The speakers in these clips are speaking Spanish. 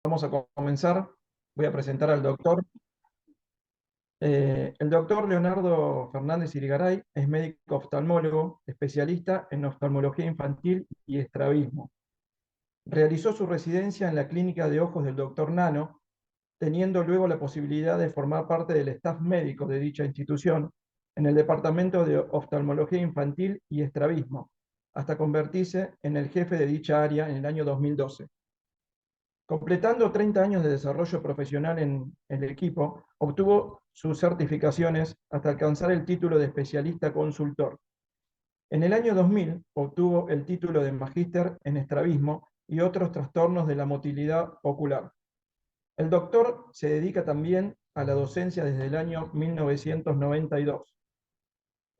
Vamos a comenzar. Voy a presentar al doctor. El doctor Leonardo Fernández Irigaray es médico oftalmólogo, especialista en oftalmología infantil y estrabismo. Realizó su residencia en la clínica de ojos del doctor Nano, teniendo luego la posibilidad de formar parte del staff médico de dicha institución en el departamento de oftalmología infantil y estrabismo, hasta convertirse en el jefe de dicha área en el año 2012. Completando 30 años de desarrollo profesional en el equipo, obtuvo sus certificaciones hasta alcanzar el título de especialista consultor. En el año 2000 obtuvo el título de magíster en estrabismo y otros trastornos de la motilidad ocular. El doctor se dedica también a la docencia desde el año 1992.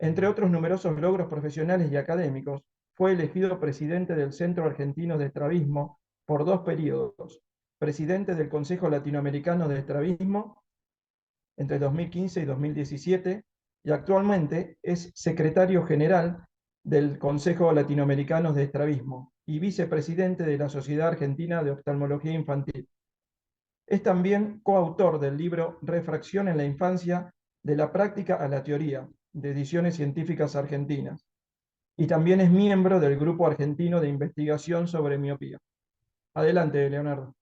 Entre otros numerosos logros profesionales y académicos, fue elegido presidente del Centro Argentino de Estrabismo por 2 periodos, presidente del Consejo Latinoamericano de Estrabismo entre 2015 y 2017, y actualmente es secretario general del Consejo Latinoamericano de Estrabismo y vicepresidente de la Sociedad Argentina de Oftalmología Infantil. Es también coautor del libro Refracción en la infancia, de la práctica a la teoría, de Ediciones Científicas Argentinas, y también es miembro del Grupo Argentino de Investigación sobre Miopía. Adelante, Leonardo.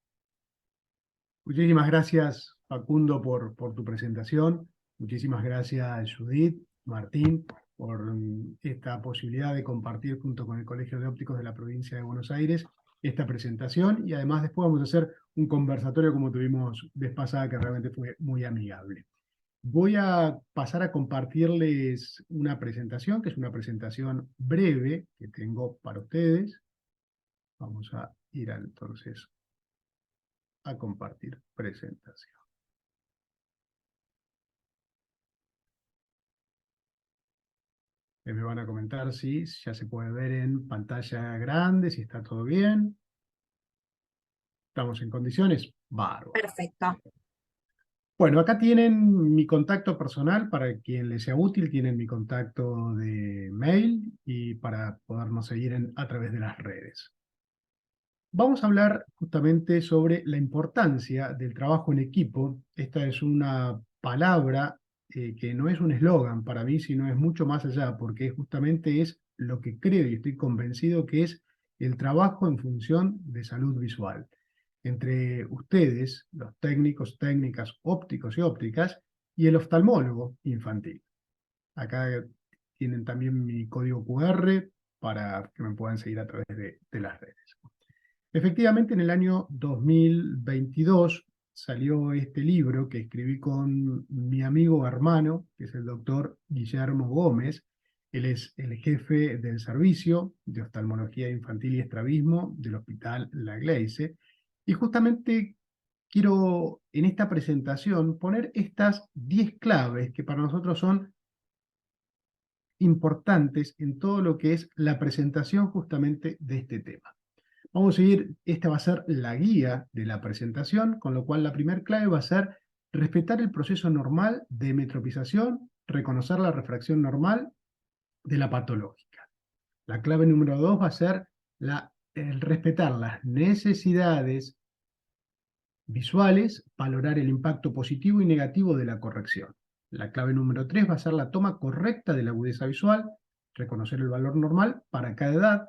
Muchísimas gracias, Facundo, por tu presentación. Muchísimas gracias, Judith, Martín, por esta posibilidad de compartir junto con el Colegio de Ópticos de la provincia de Buenos Aires esta presentación. Y además después vamos a hacer un conversatorio como tuvimos vez pasada, que realmente fue muy amigable. Voy a pasar a compartirles una presentación, que es una presentación breve que tengo para ustedes. Vamos a ir entonces a compartir presentación. Me van a comentar si ya se puede ver en pantalla grande, si está todo bien. ¿Estamos en condiciones? Bárbaro. Perfecto. Bueno, acá tienen mi contacto personal, para quien les sea útil, tienen mi contacto de mail y para podernos seguir a través de las redes. Vamos a hablar justamente sobre la importancia del trabajo en equipo. Esta es una palabra que no es un eslogan para mí, sino es mucho más allá, porque justamente es lo que creo y estoy convencido que es el trabajo en función de salud visual. Entre ustedes, los técnicos, técnicas, ópticos y ópticas, y el oftalmólogo infantil. Acá tienen también mi código QR para que me puedan seguir a través de las redes. Efectivamente, en el año 2022 salió este libro que escribí con mi amigo hermano, que es el doctor Guillermo Gómez. Él es el jefe del servicio de oftalmología infantil y estrabismo del Hospital La Gleize. Y justamente quiero en esta presentación poner estas 10 claves que para nosotros son importantes en todo lo que es la presentación justamente de este tema. Vamos a seguir, esta va a ser la guía de la presentación, con lo cual la primera clave va a ser respetar el proceso normal de metropización, reconocer la refracción normal de la patológica. La clave número 2 va a ser el respetar las necesidades visuales, valorar el impacto positivo y negativo de la corrección. La clave número 3 va a ser la toma correcta de la agudeza visual, reconocer el valor normal para cada edad.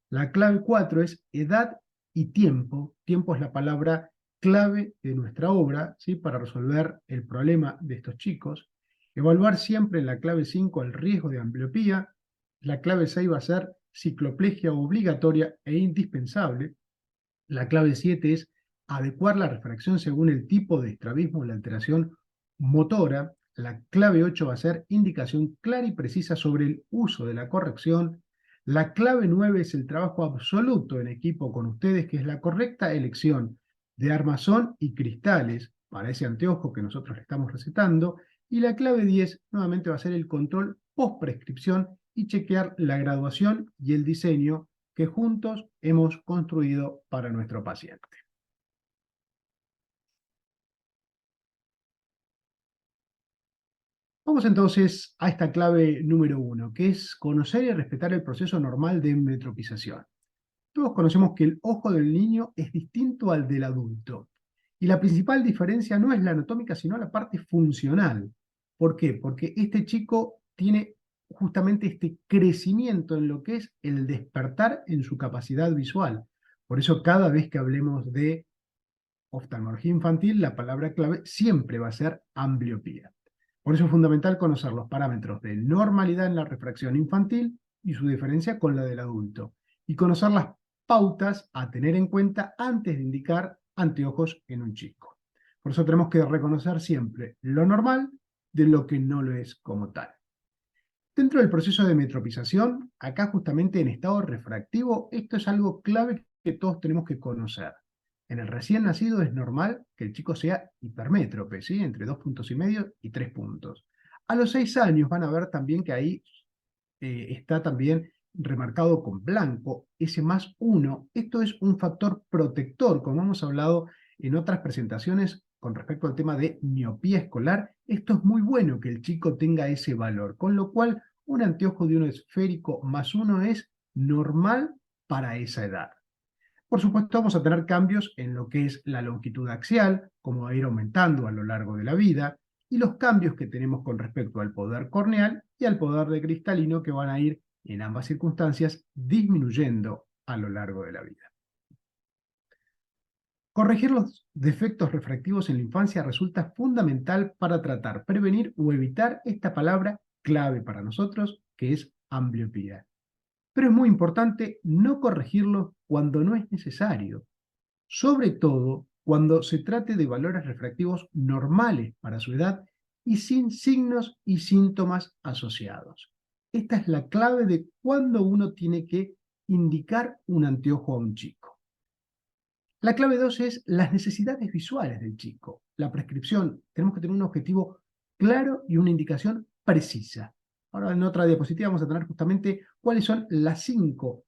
La clave 4 es edad y tiempo. Tiempo es la palabra clave de nuestra obra, ¿sí?, para resolver el problema de estos chicos. Evaluar siempre en la clave 5 el riesgo de ambliopía. La clave 6 va a ser cicloplegia obligatoria e indispensable. La clave 7 es adecuar la refracción según el tipo de estrabismo o la alteración motora. La clave 8 va a ser indicación clara y precisa sobre el uso de la corrección. La clave 9 es el trabajo absoluto en equipo con ustedes, que es la correcta elección de armazón y cristales para ese anteojo que nosotros le estamos recetando. Y la clave 10 nuevamente va a ser el control post prescripción y chequear la graduación y el diseño que juntos hemos construido para nuestro paciente. Vamos entonces a esta clave número 1, que es conocer y respetar el proceso normal de metropización. Todos conocemos que el ojo del niño es distinto al del adulto. Y la principal diferencia no es la anatómica, sino la parte funcional. ¿Por qué? Porque este chico tiene justamente este crecimiento en lo que es el despertar en su capacidad visual. Por eso cada vez que hablemos de oftalmología infantil, la palabra clave siempre va a ser ambliopía. Por eso es fundamental conocer los parámetros de normalidad en la refracción infantil y su diferencia con la del adulto, y conocer las pautas a tener en cuenta antes de indicar anteojos en un chico. Por eso tenemos que reconocer siempre lo normal de lo que no lo es como tal. Dentro del proceso de metropización, acá justamente en estado refractivo, esto es algo clave que todos tenemos que conocer. En el recién nacido es normal que el chico sea hipermétrope, ¿sí? Entre 2,5 puntos y 3 puntos. A los 6 años van a ver también que ahí está también remarcado con blanco, ese +1. Esto es un factor protector, como hemos hablado en otras presentaciones con respecto al tema de miopía escolar. Esto es muy bueno que el chico tenga ese valor, con lo cual un anteojo de un esférico +1 es normal para esa edad. Por supuesto, vamos a tener cambios en lo que es la longitud axial, como va a ir aumentando a lo largo de la vida, y los cambios que tenemos con respecto al poder corneal y al poder de cristalino, que van a ir en ambas circunstancias disminuyendo a lo largo de la vida. Corregir los defectos refractivos en la infancia resulta fundamental para tratar, prevenir o evitar esta palabra clave para nosotros, que es ambliopía. Pero es muy importante no corregirlos cuando no es necesario, sobre todo cuando se trate de valores refractivos normales para su edad y sin signos y síntomas asociados. Esta es la clave de cuando uno tiene que indicar un anteojo a un chico. La clave 2 es las necesidades visuales del chico. La prescripción, tenemos que tener un objetivo claro y una indicación precisa. Ahora en otra diapositiva vamos a tener justamente cuáles son las 5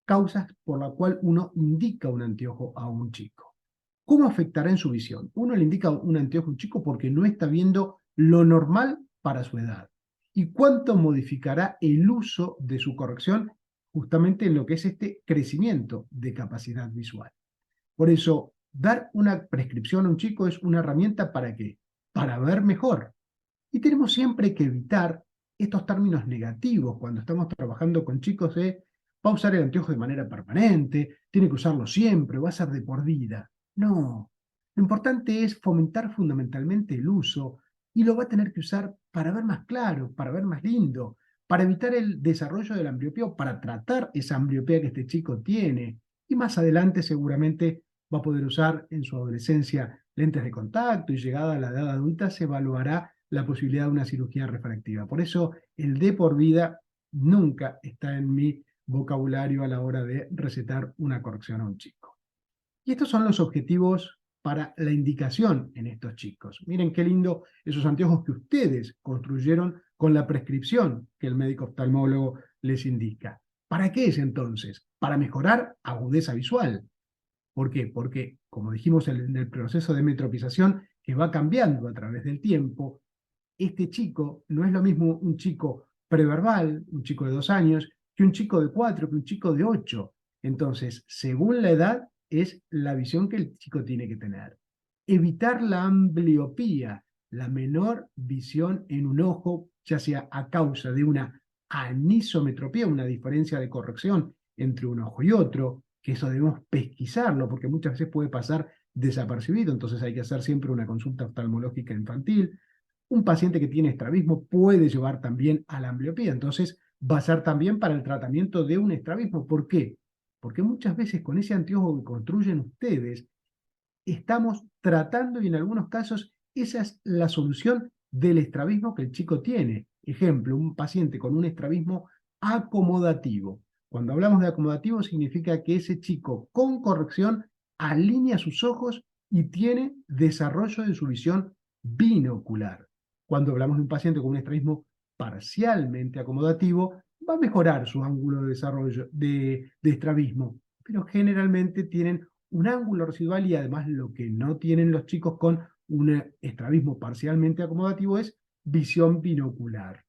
causas por la cual uno indica un anteojo a un chico. ¿Cómo afectará en su visión? Uno le indica un anteojo a un chico porque no está viendo lo normal para su edad. ¿Y cuánto modificará el uso de su corrección justamente en lo que es este crecimiento de capacidad visual? Por eso, dar una prescripción a un chico es una herramienta ¿para qué? Para ver mejor. Y tenemos siempre que evitar estos términos negativos cuando estamos trabajando con chicos de va a usar el anteojo de manera permanente, tiene que usarlo siempre, va a ser de por vida. No, lo importante es fomentar fundamentalmente el uso y lo va a tener que usar para ver más claro, para ver más lindo, para evitar el desarrollo de la ambliopía o para tratar esa ambliopía que este chico tiene. Y más adelante seguramente va a poder usar en su adolescencia lentes de contacto y llegada a la edad adulta se evaluará la posibilidad de una cirugía refractiva. Por eso el de por vida nunca está en mi vocabulario a la hora de recetar una corrección a un chico. Y estos son los objetivos para la indicación en estos chicos. Miren qué lindo esos anteojos que ustedes construyeron con la prescripción que el médico oftalmólogo les indica. ¿Para qué es entonces? Para mejorar agudeza visual. ¿Por qué? Porque, como dijimos en el proceso de metropización, que va cambiando a través del tiempo, este chico no es lo mismo un chico preverbal, un chico de 2 años, que un chico de 4, que un chico de 8. Entonces, según la edad, es la visión que el chico tiene que tener. Evitar la ambliopía, la menor visión en un ojo, ya sea a causa de una anisometropía, una diferencia de corrección entre un ojo y otro, que eso debemos pesquisarlo, porque muchas veces puede pasar desapercibido, entonces hay que hacer siempre una consulta oftalmológica infantil. Un paciente que tiene estrabismo puede llevar también a la ambliopía, entonces va a ser también para el tratamiento de un estrabismo. ¿Por qué? Porque muchas veces con ese anteojo que construyen ustedes, estamos tratando y en algunos casos esa es la solución del estrabismo que el chico tiene. Ejemplo, un paciente con un estrabismo acomodativo. Cuando hablamos de acomodativo significa que ese chico con corrección alinea sus ojos y tiene desarrollo de su visión binocular. Cuando hablamos de un paciente con un estrabismo parcialmente acomodativo, va a mejorar su ángulo de desarrollo de estrabismo, pero generalmente tienen un ángulo residual y además lo que no tienen los chicos con un estrabismo parcialmente acomodativo es visión binocular.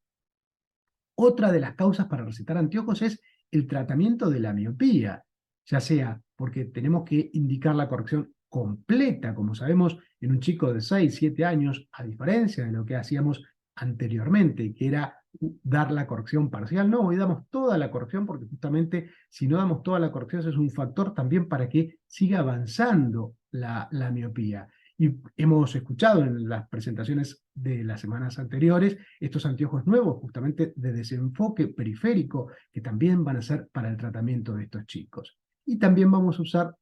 Otra de las causas para recetar anteojos es el tratamiento de la miopía, ya sea porque tenemos que indicar la corrección completa, como sabemos, en un chico de 6, 7 años, a diferencia de lo que hacíamos anteriormente, que era dar la corrección parcial. No, hoy damos toda la corrección porque justamente si no damos toda la corrección es un factor también para que siga avanzando la miopía. Y hemos escuchado en las presentaciones de las semanas anteriores estos anteojos nuevos, justamente de desenfoque periférico, que también van a ser para el tratamiento de estos chicos. Y también vamos a usar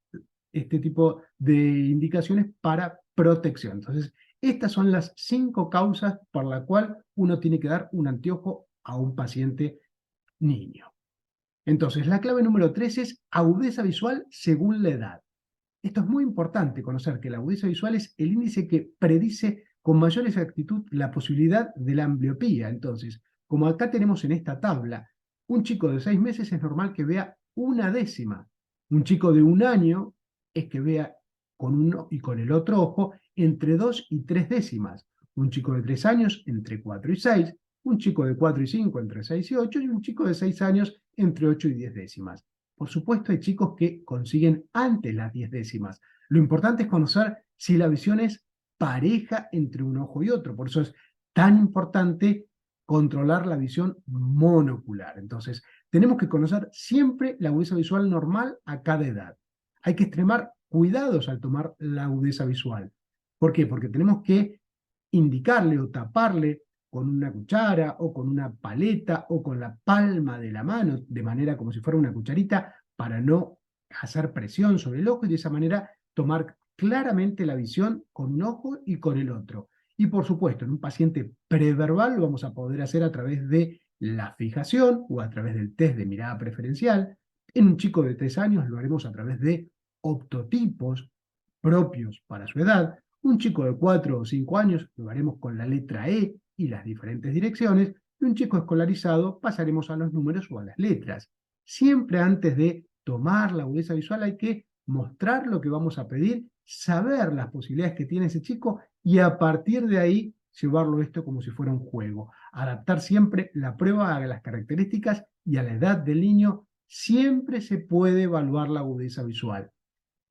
este tipo de indicaciones para protección. Entonces, estas son las 5 causas por las cuales uno tiene que dar un anteojo a un paciente niño. Entonces, la clave número 3 es agudeza visual según la edad. Esto es muy importante, conocer que la agudeza visual es el índice que predice con mayor exactitud la posibilidad de la ambliopía. Entonces, como acá tenemos en esta tabla, un chico de 6 meses es normal que vea 1/10. Un chico de 1 año es que vea con uno y con el otro ojo entre 2 y 3 décimas. Un chico de 3 años entre 4 y 6, un chico de 4 y 5 entre 6 y 8 y un chico de 6 años entre 8 y 10 décimas. Por supuesto, hay chicos que consiguen antes las 10 décimas. Lo importante es conocer si la visión es pareja entre un ojo y otro. Por eso es tan importante controlar la visión monocular. Entonces, tenemos que conocer siempre la agudeza visual normal a cada edad. Hay que extremar cuidados al tomar la agudeza visual. ¿Por qué? Porque tenemos que indicarle o taparle con una cuchara o con una paleta o con la palma de la mano, de manera como si fuera una cucharita, para no hacer presión sobre el ojo y de esa manera tomar claramente la visión con un ojo y con el otro. Y por supuesto, en un paciente preverbal lo vamos a poder hacer a través de la fijación o a través del test de mirada preferencial. En un chico de 3 años lo haremos a través de optotipos propios para su edad. Un chico de 4 o 5 años lo haremos con la letra E y las diferentes direcciones, y un chico escolarizado pasaremos a los números o a las letras. Siempre antes de tomar la agudeza visual hay que mostrar lo que vamos a pedir, saber las posibilidades que tiene ese chico y a partir de ahí llevarlo esto como si fuera un juego. Adaptar siempre la prueba a las características y a la edad del niño. Siempre se puede evaluar la agudeza visual.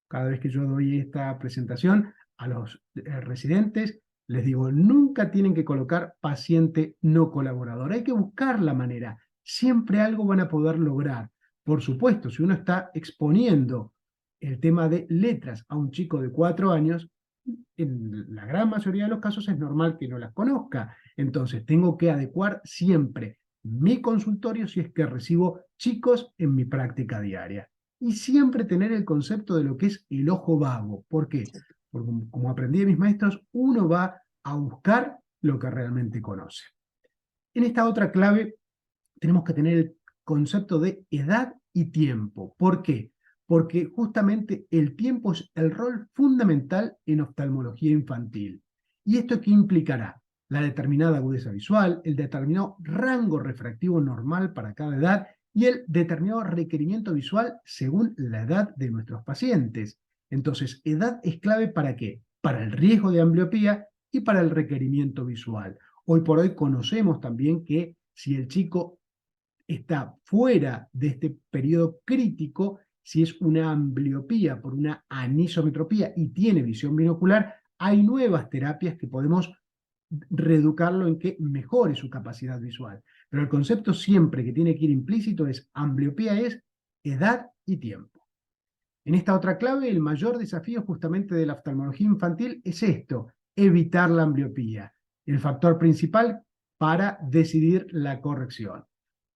Cada vez que yo doy esta presentación a los residentes, les digo, nunca tienen que colocar paciente no colaborador. Hay que buscar la manera. Siempre algo van a poder lograr. Por supuesto, si uno está exponiendo el tema de letras a un chico de 4 años, en la gran mayoría de los casos es normal que no las conozca. Entonces, tengo que adecuar siempre mi consultorio si es que recibo chicos en mi práctica diaria. Y siempre tener el concepto de lo que es el ojo vago. ¿Por qué? Porque como aprendí de mis maestros, uno va a buscar lo que realmente conoce. En esta otra clave tenemos que tener el concepto de edad y tiempo. ¿Por qué? Porque justamente el tiempo es el rol fundamental en oftalmología infantil. ¿Y esto qué implicará? La determinada agudeza visual, el determinado rango refractivo normal para cada edad y el determinado requerimiento visual según la edad de nuestros pacientes. Entonces, edad es clave ¿para qué? Para el riesgo de ambliopía y para el requerimiento visual. Hoy por hoy conocemos también que si el chico está fuera de este periodo crítico, si es una ambliopía por una anisometropía y tiene visión binocular, hay nuevas terapias que podemos reeducarlo en que mejore su capacidad visual. Pero el concepto siempre que tiene que ir implícito es ambliopía es edad y tiempo. En esta otra clave, el mayor desafío justamente de la oftalmología infantil es esto, evitar la ambliopía, el factor principal para decidir la corrección.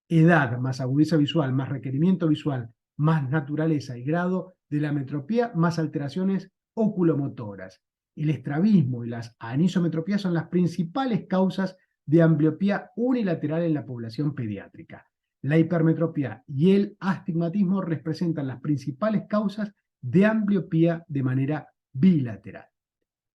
Edad más agudeza visual, más requerimiento visual, más naturaleza y grado de la metropía, más alteraciones oculomotoras. El estrabismo y las anisometropías son las principales causas de ambliopía unilateral en la población pediátrica. La hipermetropía y el astigmatismo representan las principales causas de ambliopía de manera bilateral.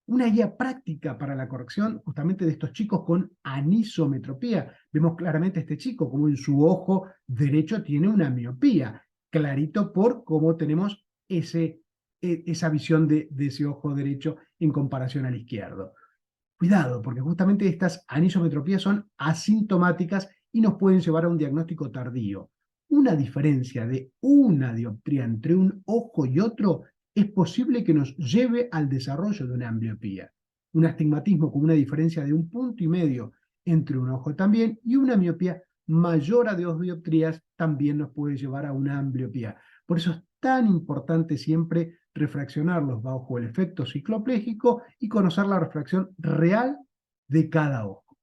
Una guía práctica para la corrección justamente de estos chicos con anisometropía. Vemos claramente a este chico como en su ojo derecho tiene una miopía, clarito por cómo tenemos esa visión de ese ojo derecho en comparación al izquierdo. Cuidado, porque justamente estas anisometropías son asintomáticas y nos pueden llevar a un diagnóstico tardío. Una diferencia de una dioptría entre un ojo y otro es posible que nos lleve al desarrollo de una ambliopía. Un astigmatismo con una diferencia de 1,5 puntos entre un ojo también y una miopía mayor a 2 dioptrías también nos puede llevar a una ambliopía. Por eso es tan importante siempre refraccionarlos bajo el efecto ciclopléjico y conocer la refracción real de cada ojo.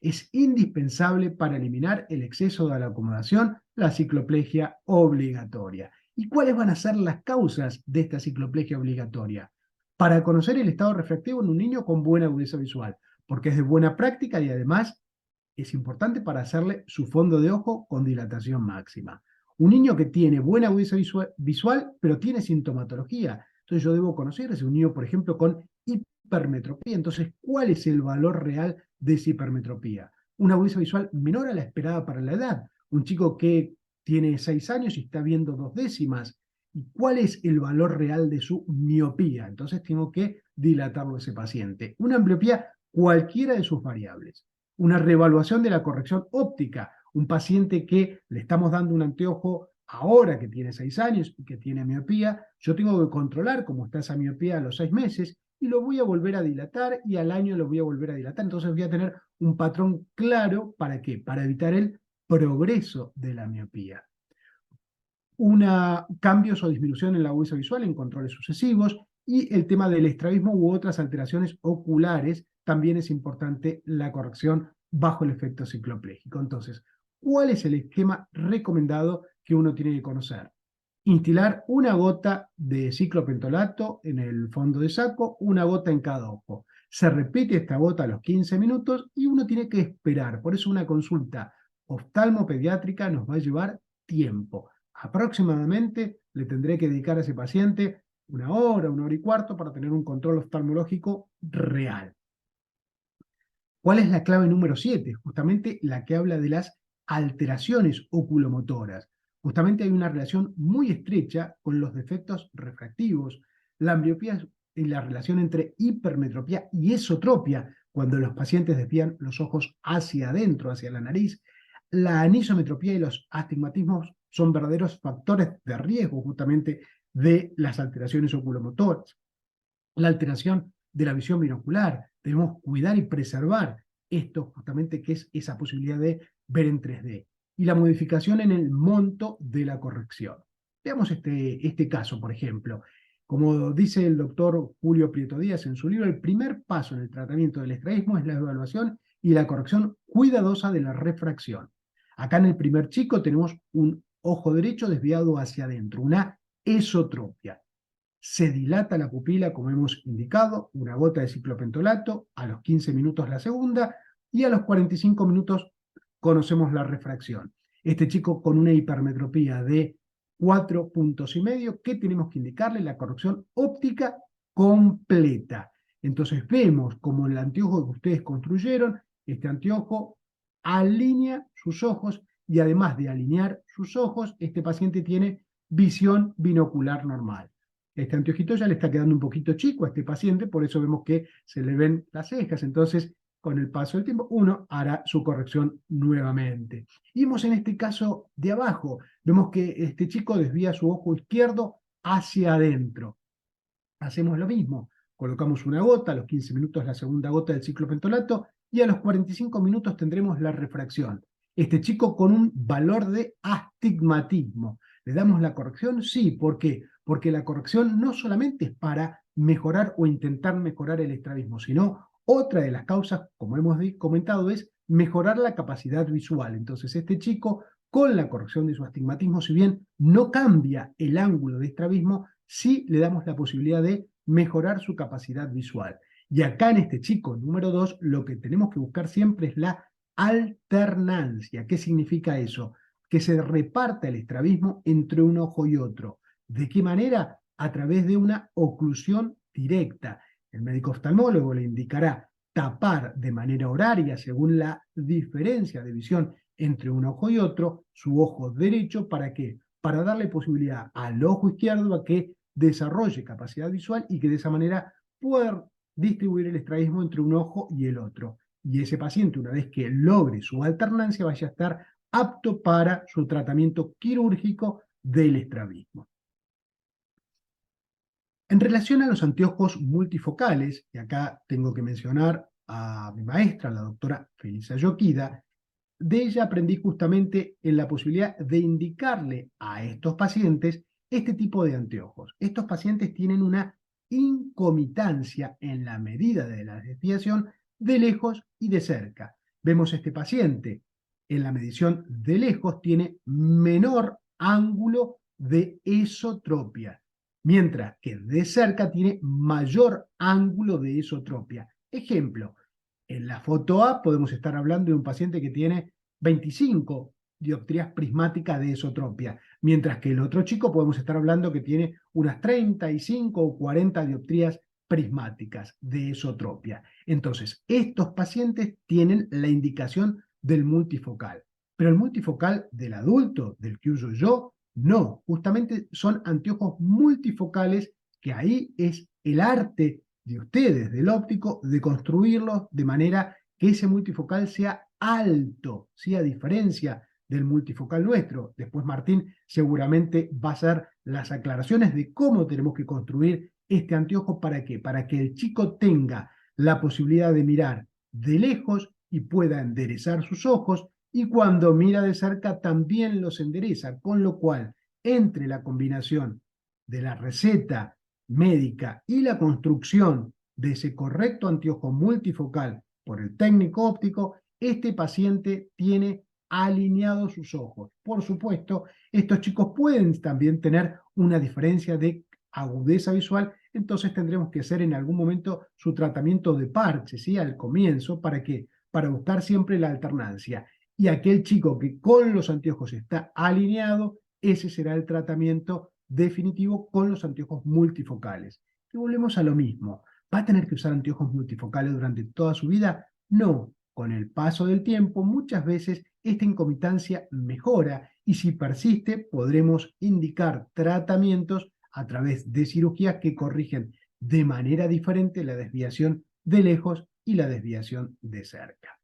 Es indispensable para eliminar el exceso de la acomodación la cicloplegia obligatoria. ¿Y cuáles van a ser las causas de esta cicloplegia obligatoria? Para conocer el estado refractivo en un niño con buena agudeza visual, porque es de buena práctica y además es importante para hacerle su fondo de ojo con dilatación máxima. Un niño que tiene buena agudeza visual, pero tiene sintomatología. Entonces yo debo conocer, es un niño, por ejemplo, con hipermetropía. Entonces, ¿cuál es el valor real de esa hipermetropía? Una agudeza visual menor a la esperada para la edad. Un chico que tiene 6 años y está viendo 2 décimas. ¿Y cuál es el valor real de su miopía? Entonces tengo que dilatarlo a ese paciente. Una ambliopía, cualquiera de sus variables. Una reevaluación de la corrección óptica. Un paciente que le estamos dando un anteojo ahora que tiene 6 años y que tiene miopía, yo tengo que controlar cómo está esa miopía a los 6 meses y lo voy a volver a dilatar y al año lo voy a volver a dilatar. Entonces voy a tener un patrón claro. ¿Para qué? Para evitar el progreso de la miopía. Cambios o disminución en la agudeza visual en controles sucesivos y el tema del estrabismo u otras alteraciones oculares, también es importante la corrección bajo el efecto ciclopléjico. Entonces, ¿cuál es el esquema recomendado que uno tiene que conocer? Instilar una gota de ciclopentolato en el fondo de saco, una gota en cada ojo. Se repite esta gota a los 15 minutos y uno tiene que esperar. Por eso una consulta oftalmopediátrica nos va a llevar tiempo. Aproximadamente le tendré que dedicar a ese paciente 1 hora, 1 hora y cuarto para tener un control oftalmológico real. ¿Cuál es la clave número 7? Justamente la que habla de las alteraciones oculomotoras. Justamente hay una relación muy estrecha con los defectos refractivos. La ambliopía es la relación entre hipermetropía y esotropia, cuando los pacientes desvían los ojos hacia adentro, hacia la nariz. La anisometropía y los astigmatismos son verdaderos factores de riesgo justamente de las alteraciones oculomotoras. La alteración de la visión binocular, debemos cuidar y preservar esto justamente que es esa posibilidad de ver en 3D. Y la modificación en el monto de la corrección. Veamos este caso, por ejemplo. Como dice el doctor Julio Prieto Díaz en su libro, el primer paso en el tratamiento del estrabismo es la evaluación y la corrección cuidadosa de la refracción. Acá en el primer chico tenemos un ojo derecho desviado hacia adentro, una esotropia. Se dilata la pupila, como hemos indicado, una gota de ciclopentolato, a los 15 minutos la segunda, y a los 45 minutos conocemos la refracción. Este chico con una hipermetropía de 4,5 puntos, ¿qué tenemos que indicarle? La corrección óptica completa. Entonces vemos como el anteojo que ustedes construyeron, este anteojo alinea sus ojos y además de alinear sus ojos, este paciente tiene visión binocular normal. Este anteojito ya le está quedando un poquito chico a este paciente, por eso vemos que se le ven las cejas. Entonces, con el paso del tiempo, uno hará su corrección nuevamente. Y vemos en este caso de abajo, vemos que este chico desvía su ojo izquierdo hacia adentro. Hacemos lo mismo, colocamos una gota, a los 15 minutos la segunda gota del ciclopentolato y a los 45 minutos tendremos la refracción. Este chico con un valor de astigmatismo. ¿Le damos la corrección? Sí, ¿por qué? Porque la corrección no solamente es para mejorar o intentar mejorar el estrabismo, sino otra de las causas, como hemos comentado, es mejorar la capacidad visual. Entonces, este chico, con la corrección de su astigmatismo, si bien no cambia el ángulo de estrabismo, sí le damos la posibilidad de mejorar su capacidad visual. Y acá en este chico número 2, lo que tenemos que buscar siempre es la alternancia. ¿Qué significa eso? Que se reparta el estrabismo entre un ojo y otro. ¿De qué manera? A través de una oclusión directa. El médico oftalmólogo le indicará tapar de manera horaria, según la diferencia de visión entre un ojo y otro, su ojo derecho. ¿Para qué? Para darle posibilidad al ojo izquierdo a que desarrolle capacidad visual y que de esa manera pueda distribuir el estrabismo entre un ojo y el otro. Y ese paciente, una vez que logre su alternancia, vaya a estar apto para su tratamiento quirúrgico del estrabismo. En relación a los anteojos multifocales, y acá tengo que mencionar a mi maestra, la doctora Felisa Yoquida, de ella aprendí justamente en la posibilidad de indicarle a estos pacientes este tipo de anteojos. Estos pacientes tienen una incomitancia en la medida de la desviación de lejos y de cerca. Vemos este paciente en la medición de lejos tiene menor ángulo de esotropia, mientras que de cerca tiene mayor ángulo de esotropia. Ejemplo, en la foto A podemos estar hablando de un paciente que tiene 25 dioptrías prismáticas de esotropia, mientras que el otro chico podemos estar hablando que tiene unas 35 o 40 dioptrías prismáticas de esotropia. Entonces, estos pacientes tienen la indicación del multifocal, pero el multifocal del adulto, del que uso yo, no. Justamente son anteojos multifocales que ahí es el arte de ustedes, del óptico, de construirlos de manera que ese multifocal sea alto, ¿sí? A diferencia del multifocal nuestro. Después Martín seguramente va a hacer las aclaraciones de cómo tenemos que construir este anteojo. ¿Para qué? Para que el chico tenga la posibilidad de mirar de lejos y pueda enderezar sus ojos, y cuando mira de cerca también los endereza, con lo cual, entre la combinación de la receta médica y la construcción de ese correcto anteojo multifocal por el técnico óptico, este paciente tiene alineados sus ojos. Por supuesto, estos chicos pueden también tener una diferencia de agudeza visual, entonces tendremos que hacer en algún momento su tratamiento de parche, ¿sí? Al comienzo, ¿para qué? Para buscar siempre la alternancia. Y aquel chico que con los anteojos está alineado, ese será el tratamiento definitivo con los anteojos multifocales. Y volvemos a lo mismo. ¿Va a tener que usar anteojos multifocales durante toda su vida? No. Con el paso del tiempo, muchas veces esta incomitancia mejora, y si persiste, podremos indicar tratamientos a través de cirugías que corrigen de manera diferente la desviación de lejos y la desviación de cerca.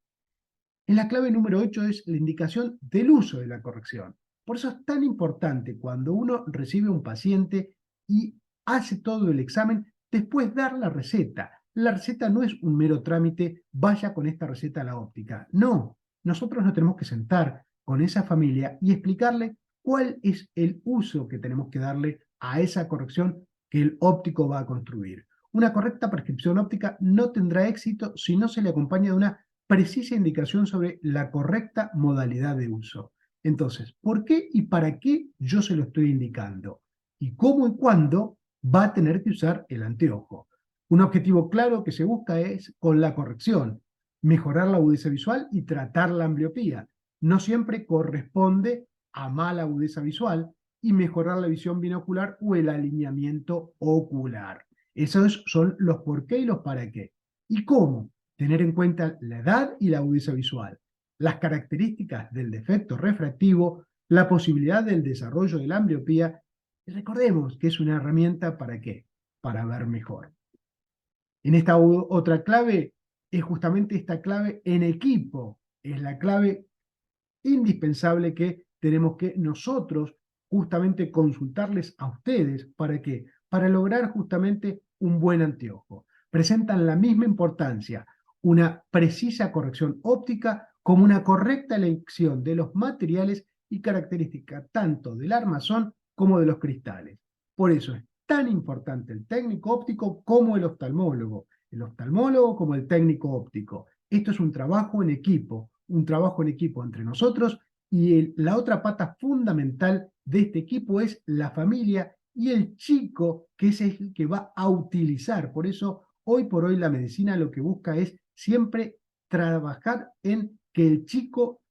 En la clave número 8 es la indicación del uso de la corrección. Por eso es tan importante cuando uno recibe un paciente y hace todo el examen, después dar la receta. La receta no es un mero trámite, vaya con esta receta a la óptica. No, nosotros nos tenemos que sentar con esa familia y explicarle cuál es el uso que tenemos que darle a esa corrección que el óptico va a construir. Una correcta prescripción óptica no tendrá éxito si no se le acompaña de una precisa indicación sobre la correcta modalidad de uso. Entonces, ¿por qué y para qué yo se lo estoy indicando? ¿Y cómo y cuándo va a tener que usar el anteojo? Un objetivo claro que se busca es, con la corrección, mejorar la agudeza visual y tratar la ambliopía. No siempre corresponde a mala agudeza visual y mejorar la visión binocular o el alineamiento ocular. Esos son los por qué y los para qué. ¿Y cómo? Tener en cuenta la edad y la agudeza visual, las características del defecto refractivo, la posibilidad del desarrollo de la ambliopía. Y recordemos que es una herramienta ¿para qué? Para ver mejor. En esta otra clave es justamente esta clave en equipo, es la clave indispensable que tenemos que nosotros justamente consultarles a ustedes. ¿Para qué? Para lograr justamente un buen anteojo. Presentan la misma importancia una precisa corrección óptica como una correcta elección de los materiales y características tanto del armazón como de los cristales. Por eso es tan importante el técnico óptico como el oftalmólogo como el técnico óptico. Esto es un trabajo en equipo entre nosotros, y la otra pata fundamental de este equipo es la familia y el chico, que es el que va a utilizar. Por eso, hoy por hoy, la medicina lo que busca es siempre trabajar en que el chico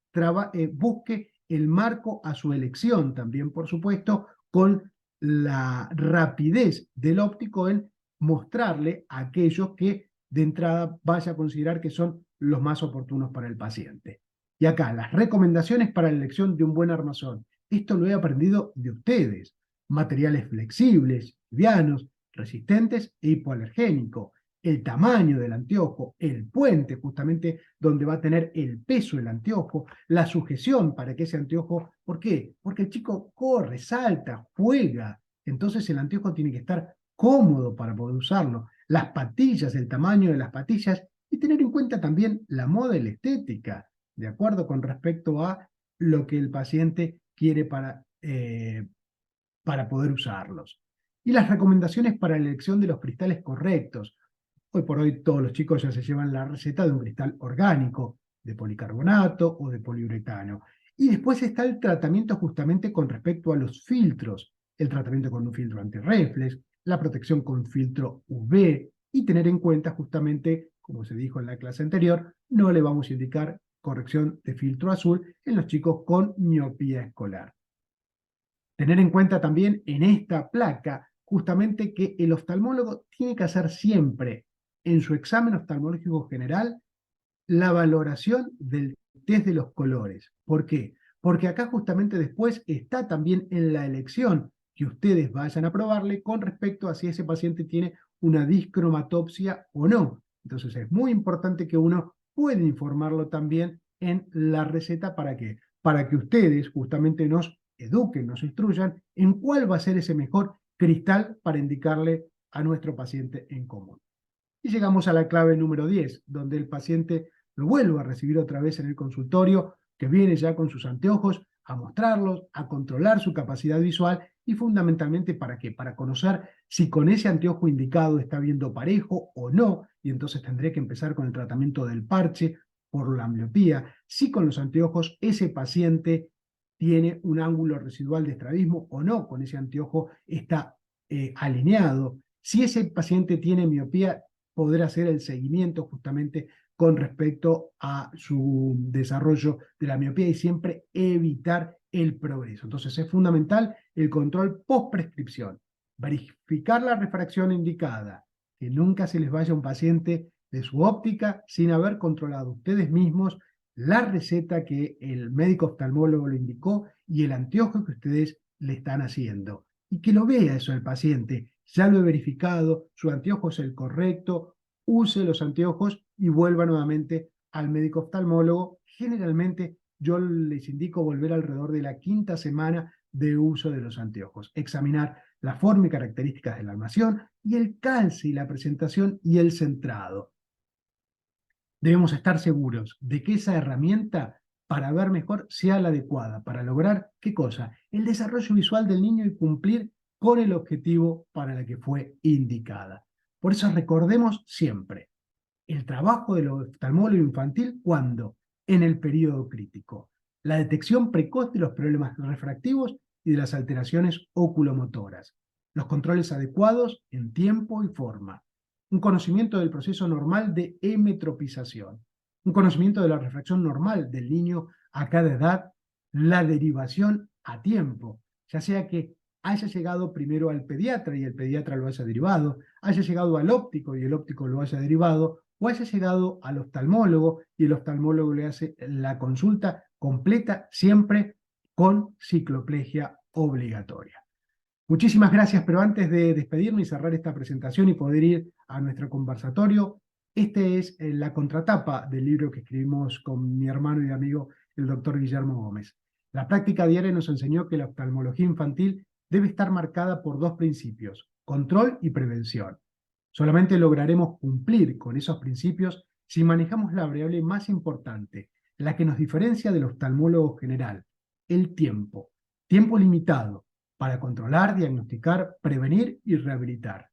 busque el marco a su elección, también, por supuesto, con la rapidez del óptico en mostrarle a aquellos que de entrada vaya a considerar que son los más oportunos para el paciente. Y acá, las recomendaciones para la elección de un buen armazón. Esto lo he aprendido de ustedes. Materiales flexibles, livianos, resistentes e hipoalergénicos. El tamaño del anteojo, el puente justamente donde va a tener el peso el anteojo, la sujeción para que ese anteojo, ¿por qué? Porque el chico corre, salta, juega, entonces el anteojo tiene que estar cómodo para poder usarlo, las patillas, el tamaño de las patillas, y tener en cuenta también la moda y la estética, de acuerdo con respecto a lo que el paciente quiere para poder usarlos. Y las recomendaciones para la elección de los cristales correctos. Hoy por hoy todos los chicos ya se llevan la receta de un cristal orgánico, de policarbonato o de poliuretano. Y después está el tratamiento justamente con respecto a los filtros, el tratamiento con un filtro antirreflex, la protección con filtro UV, y tener en cuenta justamente, como se dijo en la clase anterior, no le vamos a indicar corrección de filtro azul en los chicos con miopía escolar. Tener en cuenta también en esta placa justamente que el oftalmólogo tiene que hacer siempre en su examen oftalmológico general la valoración del test de los colores. ¿Por qué? Porque acá justamente después está también en la elección que ustedes vayan a probarle con respecto a si ese paciente tiene una discromatopsia o no. Entonces es muy importante que uno pueda informarlo también en la receta. ¿Para qué? Para que ustedes justamente nos eduquen, nos instruyan en cuál va a ser ese mejor cristal para indicarle a nuestro paciente en común. Y llegamos a la clave número 10, donde el paciente lo vuelve a recibir otra vez en el consultorio, que viene ya con sus anteojos a mostrarlos, a controlar su capacidad visual y fundamentalmente ¿para qué? Para conocer si con ese anteojo indicado está viendo parejo o no, y entonces tendré que empezar con el tratamiento del parche por la ambliopía, si con los anteojos ese paciente tiene un ángulo residual de estrabismo o no, con ese anteojo está alineado, si ese paciente tiene miopía, poder hacer el seguimiento justamente con respecto a su desarrollo de la miopía y siempre evitar el progreso. Entonces es fundamental el control post-prescripción, verificar la refracción indicada, que nunca se les vaya un paciente de su óptica sin haber controlado ustedes mismos la receta que el médico oftalmólogo le indicó y el anteojo que ustedes le están haciendo. Y que lo vea eso el paciente. Ya lo he verificado, su anteojo es el correcto, use los anteojos y vuelva nuevamente al médico oftalmólogo. Generalmente yo les indico volver alrededor de la quinta semana de uso de los anteojos. Examinar la forma y características de la armación y el calce y la presentación y el centrado. Debemos estar seguros de que esa herramienta para ver mejor sea la adecuada, para lograr, ¿qué cosa? El desarrollo visual del niño y cumplir con el objetivo para el que fue indicada. Por eso recordemos siempre el trabajo del oftalmólogo infantil cuando, en el periodo crítico, la detección precoz de los problemas refractivos y de las alteraciones oculomotoras, los controles adecuados en tiempo y forma, un conocimiento del proceso normal de hemetropización, un conocimiento de la refracción normal del niño a cada edad, la derivación a tiempo, ya sea que haya llegado primero al pediatra y el pediatra lo haya derivado, haya llegado al óptico y el óptico lo haya derivado, o haya llegado al oftalmólogo y el oftalmólogo le hace la consulta completa, siempre con cicloplegia obligatoria. Muchísimas gracias, pero antes de despedirme y cerrar esta presentación y poder ir a nuestro conversatorio, este es la contratapa del libro que escribimos con mi hermano y amigo, el doctor Guillermo Gómez. La práctica diaria nos enseñó que la oftalmología infantil debe estar marcada por dos principios: control y prevención. Solamente lograremos cumplir con esos principios si manejamos la variable más importante, la que nos diferencia del oftalmólogo general: el tiempo. Tiempo limitado para controlar, diagnosticar, prevenir y rehabilitar.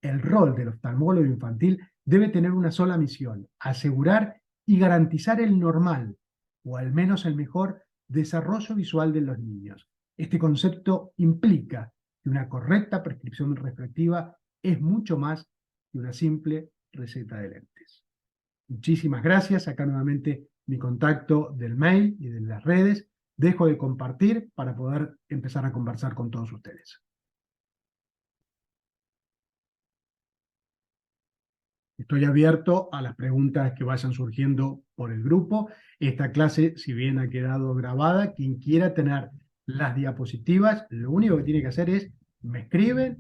El rol del oftalmólogo infantil debe tener una sola misión: asegurar y garantizar el normal, o al menos el mejor, desarrollo visual de los niños. Este concepto implica que una correcta prescripción refractiva es mucho más que una simple receta de lentes. Muchísimas gracias. Acá nuevamente mi contacto del mail y de las redes. Dejo de compartir para poder empezar a conversar con todos ustedes. Estoy abierto a las preguntas que vayan surgiendo por el grupo. Esta clase, si bien ha quedado grabada, quien quiera tener las diapositivas, lo único que tiene que hacer es me escriben,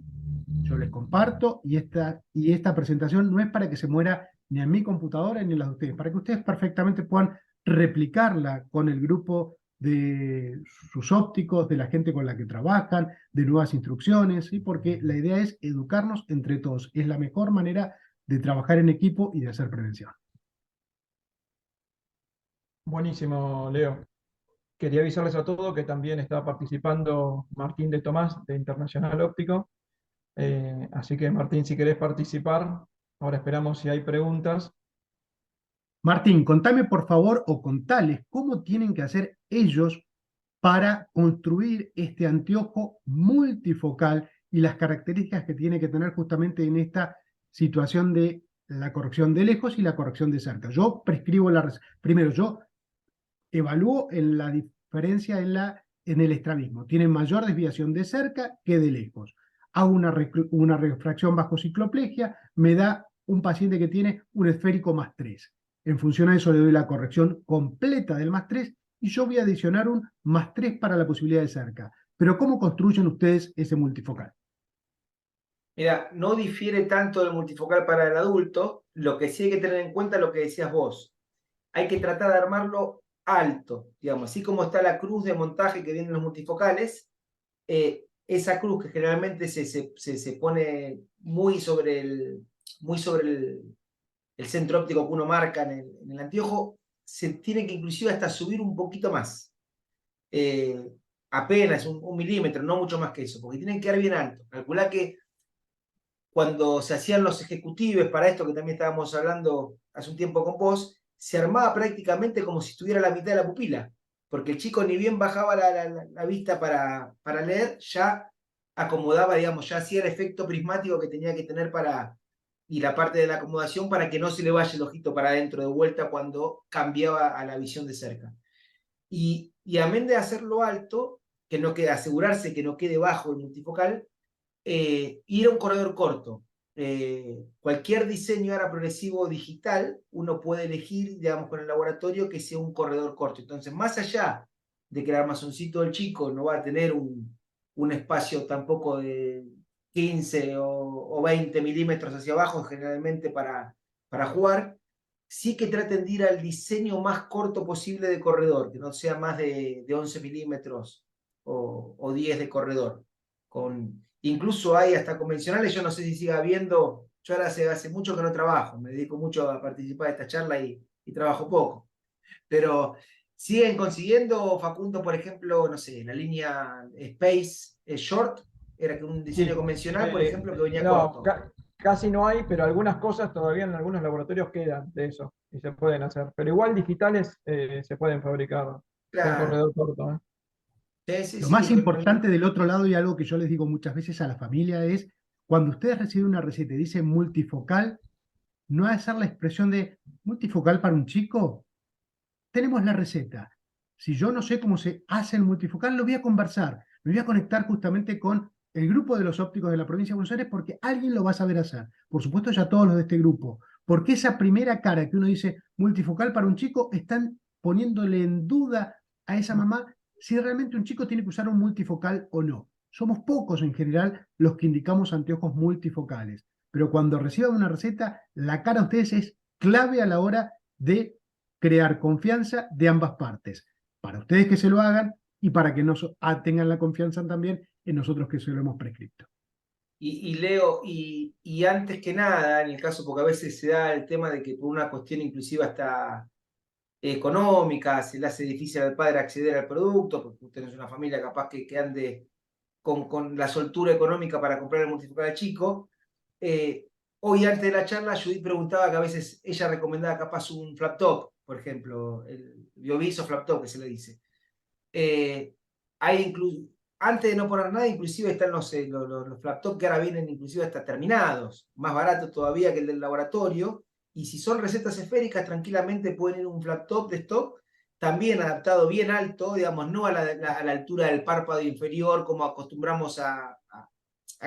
yo les comparto, y esta presentación no es para que se muera ni en mi computadora ni en las de ustedes, para que ustedes perfectamente puedan replicarla con el grupo de sus ópticos, de la gente con la que trabajan, de nuevas instrucciones, ¿sí? Porque la idea es educarnos entre todos. Es la mejor manera de trabajar en equipo y de hacer prevención. Buenísimo, Leo. Quería avisarles a todos que también está participando Martín de Tomás de Internacional Óptico. Así que Martín, si querés participar, ahora esperamos si hay preguntas. Martín, contame por favor o contales cómo tienen que hacer ellos para construir este anteojo multifocal y las características que tiene que tener justamente en esta situación de la corrección de lejos y la corrección de cerca. Yo prescribo primero, yo evalúo en la diferencia en el estrabismo. Tiene mayor desviación de cerca que de lejos. Hago una refracción bajo cicloplegia, me da un paciente que tiene un esférico +3. En función a eso le doy la corrección completa del +3 y yo voy a adicionar un +3 para la posibilidad de cerca. Pero ¿cómo construyen ustedes ese multifocal? Mira, no difiere tanto del multifocal para el adulto, lo que sí hay que tener en cuenta es lo que decías vos. Hay que tratar de armarlo alto, digamos, así como está la cruz de montaje que vienen los multifocales, esa cruz que generalmente se pone muy sobre el centro óptico que uno marca en el anteojo, se tiene que inclusive hasta subir un poquito más. Apenas un milímetro, no mucho más que eso, porque tienen que quedar bien alto. Calculá que cuando se hacían los ejecutivos para esto, que también estábamos hablando hace un tiempo con vos, se armaba prácticamente como si estuviera la mitad de la pupila, porque el chico ni bien bajaba la vista para leer, ya acomodaba, digamos, ya hacía el efecto prismático que tenía que tener y la parte de la acomodación para que no se le vaya el ojito para adentro de vuelta cuando cambiaba a la visión de cerca. Y amén de hacerlo alto, que no quede, asegurarse que no quede bajo el multifocal, ir a un corredor corto. Cualquier diseño ahora progresivo digital, uno puede elegir, digamos, con el laboratorio que sea un corredor corto. Entonces, más allá de que el armazoncito del chico no va a tener un espacio tampoco de 15 o 20 milímetros hacia abajo, generalmente para jugar, sí que traten de ir al diseño más corto posible de corredor, que no sea más de 11 milímetros o 10 de corredor. Incluso hay hasta convencionales, yo no sé si siga habiendo, yo ahora hace mucho que no trabajo, me dedico mucho a participar de esta charla y trabajo poco, pero siguen consiguiendo, Facundo, por ejemplo, no sé, la línea Space Short, era que un diseño Sí, convencional, por ejemplo, que venía no, corto. casi no hay, pero algunas cosas todavía en algunos laboratorios quedan de eso y se pueden hacer. Pero igual digitales se pueden fabricar con Claro, corredor corto, ¿eh? sí, sí, Lo sí, más importante del otro lado, y algo que yo les digo muchas veces a la familia, es cuando ustedes reciben una receta y dice multifocal, no hacer la expresión de multifocal para un chico. Tenemos la receta. Si yo no sé cómo se hace el multifocal, lo voy a conversar. Me voy a conectar justamente con el grupo de los ópticos de la provincia de Buenos Aires porque alguien lo va a saber hacer. Por supuesto, ya todos los de este grupo. Porque esa primera cara que uno dice multifocal para un chico, están poniéndole en duda a esa mamá si realmente un chico tiene que usar un multifocal o no. Somos pocos en general los que indicamos anteojos multifocales. Pero cuando reciban una receta, la cara de ustedes es clave a la hora de crear confianza de ambas partes, para ustedes que se lo hagan y para que nos tengan la confianza también en nosotros que se lo hemos prescrito. Y Leo, y antes que nada, en el caso, porque a veces se da el tema de que por una cuestión inclusiva hasta económica, se le hace difícil al padre acceder al producto, porque usted no es una familia capaz que ande con la soltura económica para comprar el multifocal al chico. Hoy antes de la charla, Judith preguntaba que a veces ella recomendaba capaz un flap top, por ejemplo, el Biovis o flap top que se le dice. Hay antes de no poner nada, inclusive están los flap top que ahora vienen inclusive hasta terminados, más baratos todavía que el del laboratorio. Y si son recetas esféricas, tranquilamente pueden ir a un flap top de stock, también adaptado bien alto, digamos, no a la altura del párpado inferior como acostumbramos a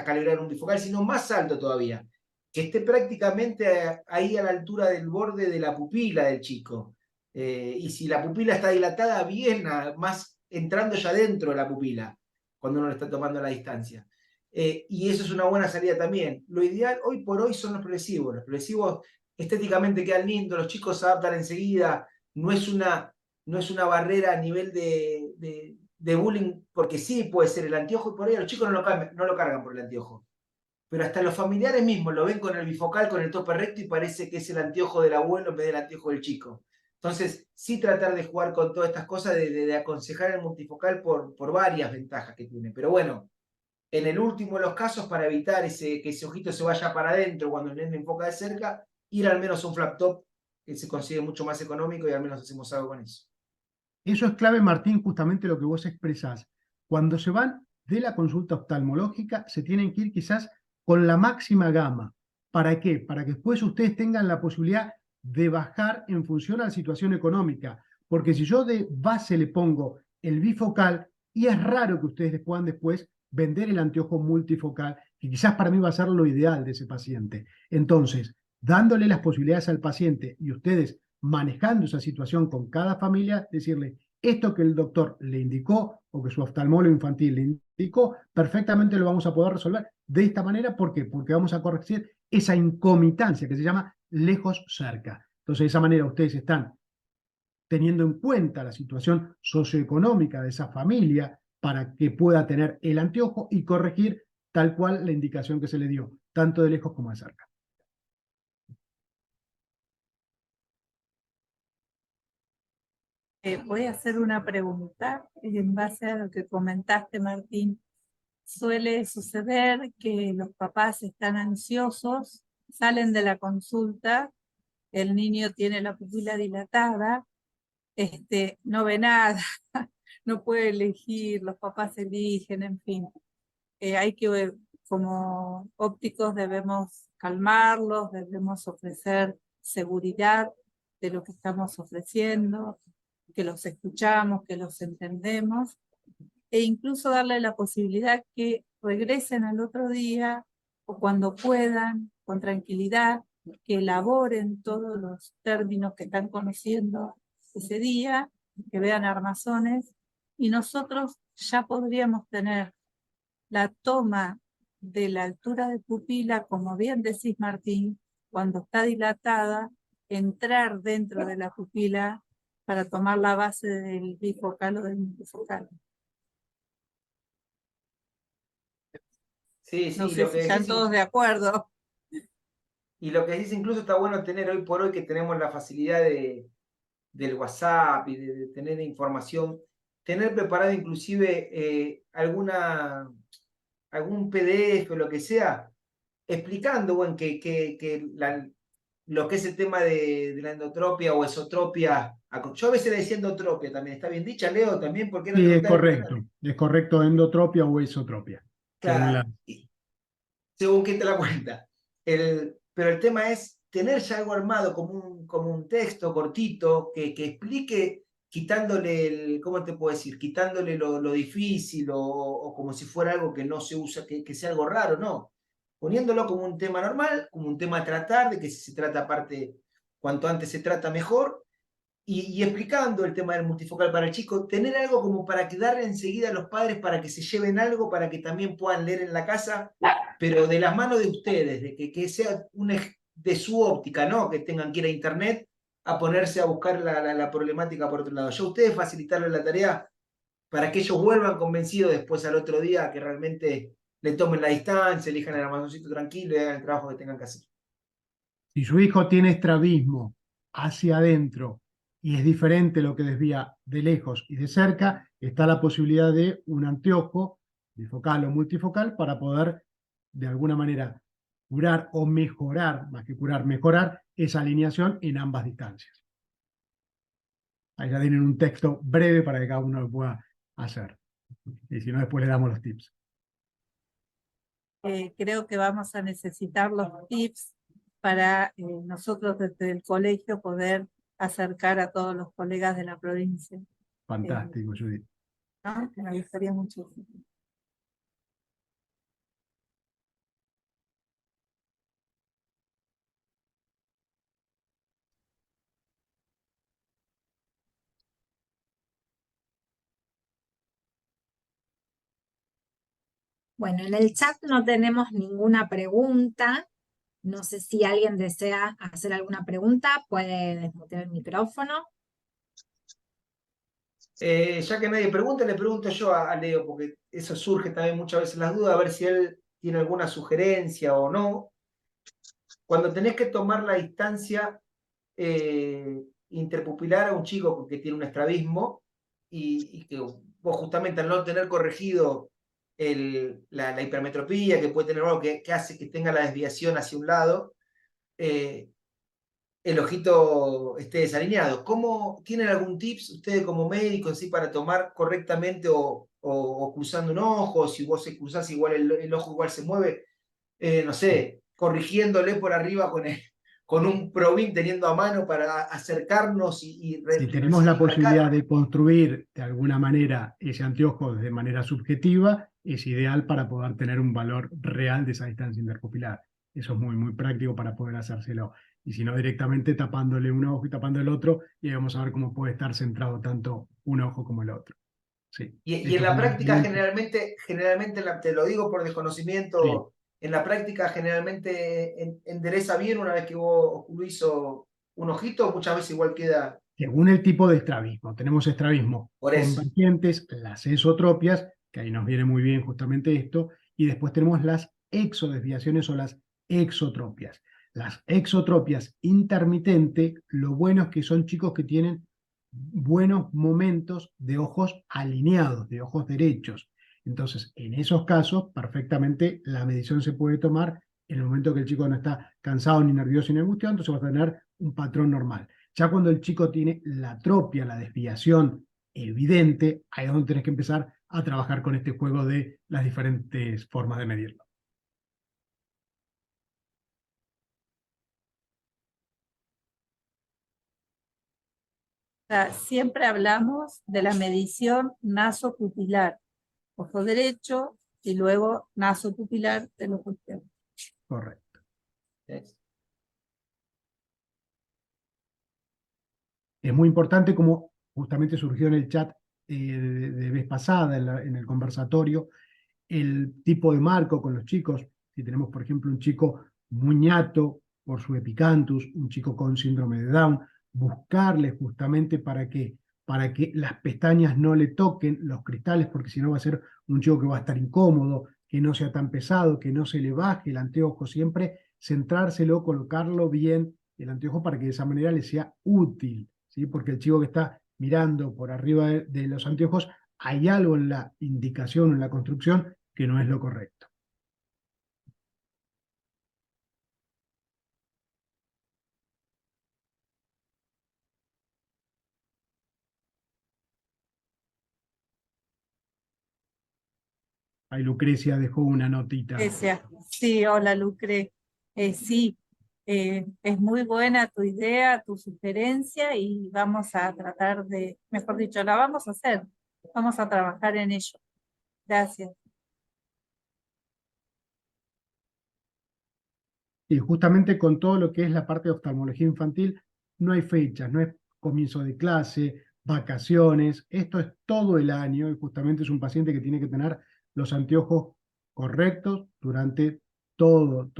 calibrar un bifocal, sino más alto todavía, que esté prácticamente ahí a la altura del borde de la pupila del chico. Y si la pupila está dilatada, bien, más entrando ya dentro de la pupila, cuando uno le está tomando la distancia. Y eso es una buena salida también. Lo ideal hoy por hoy son los progresivos. Los progresivos estéticamente quedan lindos, los chicos se adaptan enseguida, no es una barrera a nivel de bullying, porque sí puede ser el anteojo, y por ahí a los chicos no lo cargan por el anteojo. Pero hasta los familiares mismos lo ven con el bifocal, con el tope recto, y parece que es el anteojo del abuelo en vez del anteojo del chico. Entonces, sí tratar de jugar con todas estas cosas, de aconsejar el multifocal por varias ventajas que tiene. Pero bueno, en el último de los casos, para evitar que ese ojito se vaya para adentro cuando el nene enfoca de cerca, ir al menos a un flap top, que se consigue mucho más económico y al menos hacemos algo con eso. Eso es clave, Martín, justamente lo que vos expresás. Cuando se van de la consulta oftalmológica, se tienen que ir quizás con la máxima gama. ¿Para qué? Para que después ustedes tengan la posibilidad de bajar en función a la situación económica. Porque si yo de base le pongo el bifocal, y es raro que ustedes les puedan después vender el anteojo multifocal, que quizás para mí va a ser lo ideal de ese paciente. Entonces, dándole las posibilidades al paciente y ustedes manejando esa situación con cada familia, decirle, esto que el doctor le indicó o que su oftalmólogo infantil le indicó, perfectamente lo vamos a poder resolver de esta manera. ¿Por qué? Porque vamos a corregir esa incomitancia que se llama lejos-cerca. Entonces, de esa manera ustedes están teniendo en cuenta la situación socioeconómica de esa familia para que pueda tener el anteojo y corregir tal cual la indicación que se le dio, tanto de lejos como de cerca. Voy a hacer una pregunta en base a lo que comentaste, Martín. Suele suceder que los papás están ansiosos, salen de la consulta, el niño tiene la pupila dilatada, no ve nada, no puede elegir, los papás eligen, en fin. Hay que, como ópticos, debemos calmarlos, debemos ofrecer seguridad de lo que estamos ofreciendo, que los escuchamos, que los entendemos, e incluso darle la posibilidad que regresen al otro día o cuando puedan, con tranquilidad, que elaboren todos los términos que están conociendo ese día, que vean armazones, y nosotros ya podríamos tener la toma de la altura de pupila, como bien decís, Martín, cuando está dilatada, entrar dentro de la pupila para tomar la base del bifocal o del multifocal. Sí, sí, No sé lo si que están decís, todos de acuerdo. y lo que decís incluso está bueno tener hoy por hoy que tenemos la facilidad del WhatsApp y de tener información, tener preparado inclusive algún PDF o lo que sea, explicando, bueno, lo que es el tema de la endotropia o esotropia. Yo a veces le decía endotropia también, ¿está bien dicha, Leo? También, ¿por qué no te Sí, preguntás el canal? es correcto endotropia o esotropia, según la... Claro, según quién te la cuenta. Pero el tema es tener ya algo armado como un texto cortito que explique, quitándole ¿cómo te puedo decir? Quitándole lo difícil o como si fuera algo que no se usa, que sea algo raro, no. Poniéndolo como un tema normal, como un tema a tratar, de que si se trata aparte, cuanto antes se trata mejor, y explicando el tema del multifocal para el chico, tener algo como para que darle enseguida a los padres para que se lleven algo, para que también puedan leer en la casa, pero de las manos de ustedes, de que sea de su óptica, ¿no? Que tengan que ir a internet a ponerse a buscar la problemática por otro lado. Ya ustedes facilitarle la tarea para que ellos vuelvan convencidos después al otro día, que realmente le tomen la distancia, elijan el almacencito tranquilo y hagan el trabajo que tengan que hacer. Si su hijo tiene estrabismo hacia adentro y es diferente lo que desvía de lejos y de cerca, está la posibilidad de un anteojo bifocal o multifocal para poder, de alguna manera, curar o mejorar, más que curar, mejorar esa alineación en ambas distancias. Ahí ya tienen un texto breve para que cada uno lo pueda hacer. Y si no, después le damos los tips. Creo que vamos a necesitar los tips para nosotros desde el colegio poder acercar a todos los colegas de la provincia. Fantástico, Judith. ¿No? Me gustaría mucho. Bueno, en el chat no tenemos ninguna pregunta. No sé si alguien desea hacer alguna pregunta, puede desmutear el micrófono. Ya que nadie pregunta, le pregunto yo a Leo, porque eso surge también muchas veces las dudas, a ver si él tiene alguna sugerencia o no. Cuando tenés que tomar la distancia interpupilar a un chico que tiene un estrabismo y que vos justamente al no tener corregido la hipermetropía, que puede tener algo que hace que tenga la desviación hacia un lado, el ojito esté desalineado. ¿Cómo tienen algún tips ustedes como médicos así para tomar correctamente o cruzando un ojo? Si vos se cruzás igual el ojo igual se mueve, no sé, corrigiéndole por arriba con un Provin teniendo a mano para acercarnos Si tenemos la posibilidad marcar. de construir de alguna manera ese anteojo de manera subjetiva, es ideal para poder tener un valor real de esa distancia interpupilar. Eso es muy, muy práctico para poder hacérselo. Y si no, directamente tapándole un ojo y tapando el otro, y ahí vamos a ver cómo puede estar centrado tanto un ojo como el otro. Sí, Y en esto es la muy, práctica muy... generalmente te lo digo por Sí. desconocimiento, en la práctica generalmente endereza bien una vez que vos ocluís un ojito, muchas veces igual queda Según el tipo de estrabismo, tenemos estrabismos por eso. convergentes, las esotropias, que ahí nos viene muy bien justamente esto, y después tenemos las exodesviaciones o las exotropias. Las exotropias intermitentes, lo bueno es que son chicos que tienen buenos momentos de ojos alineados, de ojos derechos. Entonces, en esos casos, perfectamente la medición se puede tomar en el momento que el chico no está cansado ni nervioso ni angustiado, entonces va a tener un patrón normal. Ya cuando el chico tiene la atropia, la desviación evidente, ahí es donde tenés que empezar a trabajar con este juego de las diferentes formas de medirlo. Sea, siempre hablamos de la medición nasopupilar, ojo derecho y luego nasopupilar del ojo izquierdo. Correcto. ¿Eh? Es muy importante, como justamente surgió en el chat de vez pasada, en el conversatorio, el tipo de marco con los chicos. Si tenemos, por ejemplo, un chico muy ñato por su epicanthus, un chico con síndrome de Down, buscarle justamente para que las pestañas no le toquen los cristales, porque si no va a ser un chico que va a estar incómodo, que no sea tan pesado, que no se le baje el anteojo, siempre centrárselo, colocarlo bien el anteojo para que de esa manera le sea útil, ¿sí? Porque el chico que está mirando por arriba de los anteojos, hay algo en la indicación, en la construcción, que no es lo correcto. Ahí Lucrecia dejó una notita. Lucrecia, sí, hola Lucre. Sí, es muy buena tu idea, tu sugerencia y vamos a tratar de, mejor dicho, la vamos a hacer. Vamos a trabajar en ello. Gracias. Y justamente con todo lo que es la parte de oftalmología infantil, no hay fechas, no es comienzo de clase, vacaciones, esto es todo el año y justamente es un paciente que tiene que tener los anteojos correctos durante todo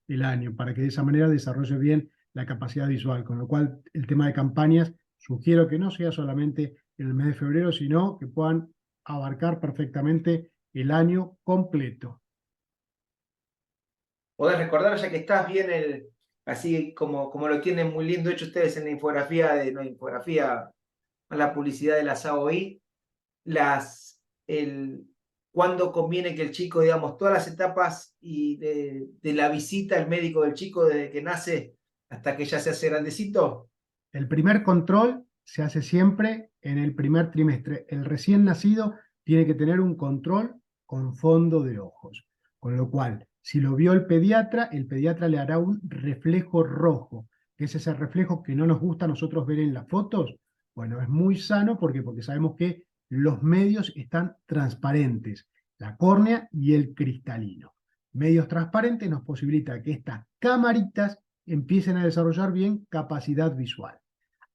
el año para que de esa manera desarrolle bien la capacidad visual, con lo cual el tema de campañas sugiero que no sea solamente en el mes de febrero, sino que puedan abarcar perfectamente el año completo. Podés recordar, ya que estás bien, así como lo tienen muy lindo hecho ustedes en la infografía, la publicidad de las AOI, cuándo conviene que el chico, digamos, todas las etapas y de la visita al médico del chico desde que nace hasta que ya se hace grandecito. El primer control se hace siempre en el primer trimestre. El recién nacido tiene que tener un control con fondo de ojos. Con lo cual, si lo vio el pediatra le hará un reflejo rojo, que es ese reflejo que no nos gusta a nosotros ver en las fotos. Bueno, es muy sano porque sabemos que los medios están transparentes, la córnea y el cristalino. Medios transparentes nos posibilita que estas camaritas empiecen a desarrollar bien capacidad visual.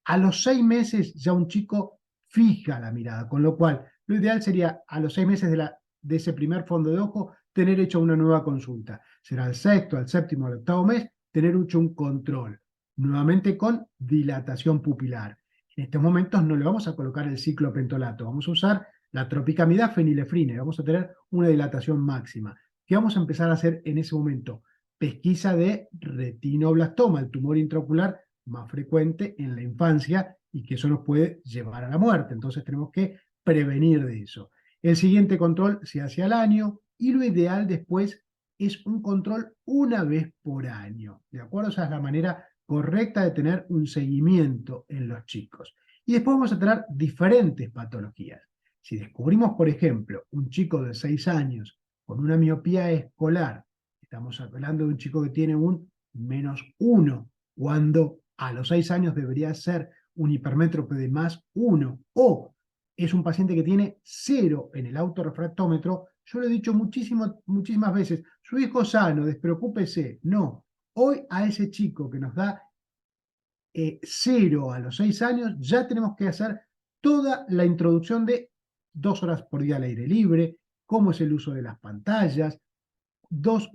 A los 6 meses ya un chico fija la mirada, con lo cual lo ideal sería a los 6 meses de ese primer fondo de ojo tener hecho una nueva consulta. Será al sexto, al séptimo, al octavo mes tener hecho un control, nuevamente con dilatación pupilar. En estos momentos no le vamos a colocar el ciclopentolato, vamos a usar la tropicamida fenilefrina, vamos a tener una dilatación máxima. ¿Qué vamos a empezar a hacer en ese momento? Pesquisa de retinoblastoma, el tumor intraocular más frecuente en la infancia y que eso nos puede llevar a la muerte. Entonces tenemos que prevenir de eso. El siguiente control se hace al año y lo ideal después es un control una vez por año. ¿De acuerdo? Esa es la manera correcta de tener un seguimiento en los chicos. Y después vamos a tener diferentes patologías. Si descubrimos, por ejemplo, un chico de 6 años con una miopía escolar, estamos hablando de un chico que tiene un -1, cuando a los 6 años debería ser un hipermétrope de +1, o es un paciente que tiene 0 en el autorrefractómetro, yo lo he dicho muchísimas veces, su hijo sano, despreocúpese. No, hoy a ese chico que nos da 0 a los 6 años, ya tenemos que hacer toda la introducción de 2 horas por día al aire libre, cómo es el uso de las pantallas, 2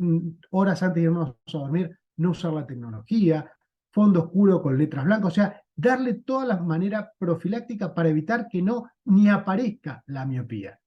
horas antes de irnos a dormir, no usar la tecnología, fondo oscuro con letras blancas, o sea, darle toda la manera profiláctica para evitar que no ni aparezca la miopía.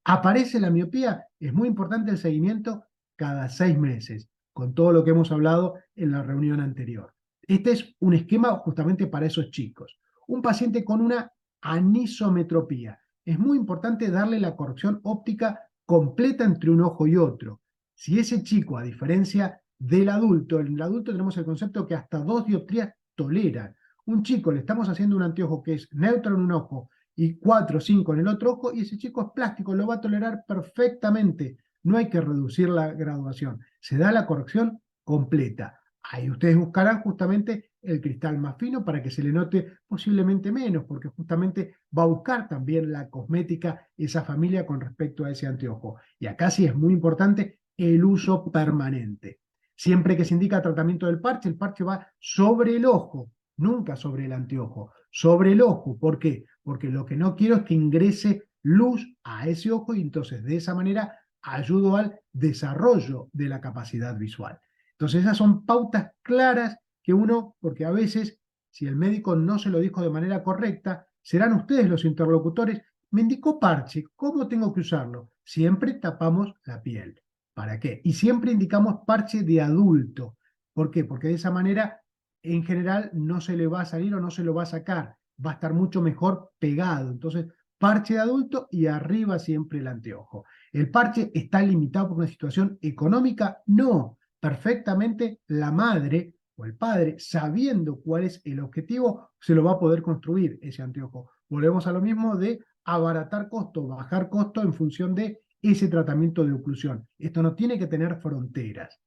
Aparece la miopía, es muy importante el seguimiento cada 6 meses, con todo lo que hemos hablado en la reunión anterior. Este es un esquema justamente para esos chicos. Un paciente con una anisometropía. Es muy importante darle la corrección óptica completa entre un ojo y otro. Si ese chico, a diferencia del adulto, en el adulto tenemos el concepto que hasta 2 dioptrías toleran. Un chico le estamos haciendo un anteojo que es neutro en un ojo y 4 o 5 en el otro ojo, y ese chico es plástico, lo va a tolerar perfectamente. No hay que reducir la graduación, se da la corrección completa. Ahí ustedes buscarán justamente el cristal más fino para que se le note posiblemente menos, porque justamente va a buscar también la cosmética esa familia con respecto a ese anteojo. Y acá sí es muy importante el uso permanente. Siempre que se indica tratamiento del parche, el parche va sobre el ojo, nunca sobre el anteojo, sobre el ojo. ¿Por qué? Porque lo que no quiero es que ingrese luz a ese ojo y entonces de esa manera ayudo al desarrollo de la capacidad visual. Entonces esas son pautas claras que uno, porque a veces si el médico no se lo dijo de manera correcta, serán ustedes los interlocutores. Me indicó parche, ¿cómo tengo que usarlo? Siempre tapamos la piel. ¿Para qué? Y siempre indicamos parche de adulto. ¿Por qué? Porque de esa manera en general no se le va a salir o no se lo va a sacar, va a estar mucho mejor pegado. Entonces, parche de adulto y arriba siempre el anteojo. ¿El parche está limitado por una situación económica? No, perfectamente la madre o el padre, sabiendo cuál es el objetivo, se lo va a poder construir ese anteojo. Volvemos a lo mismo de abaratar costo, bajar costo en función de ese tratamiento de oclusión. Esto no tiene que tener fronteras.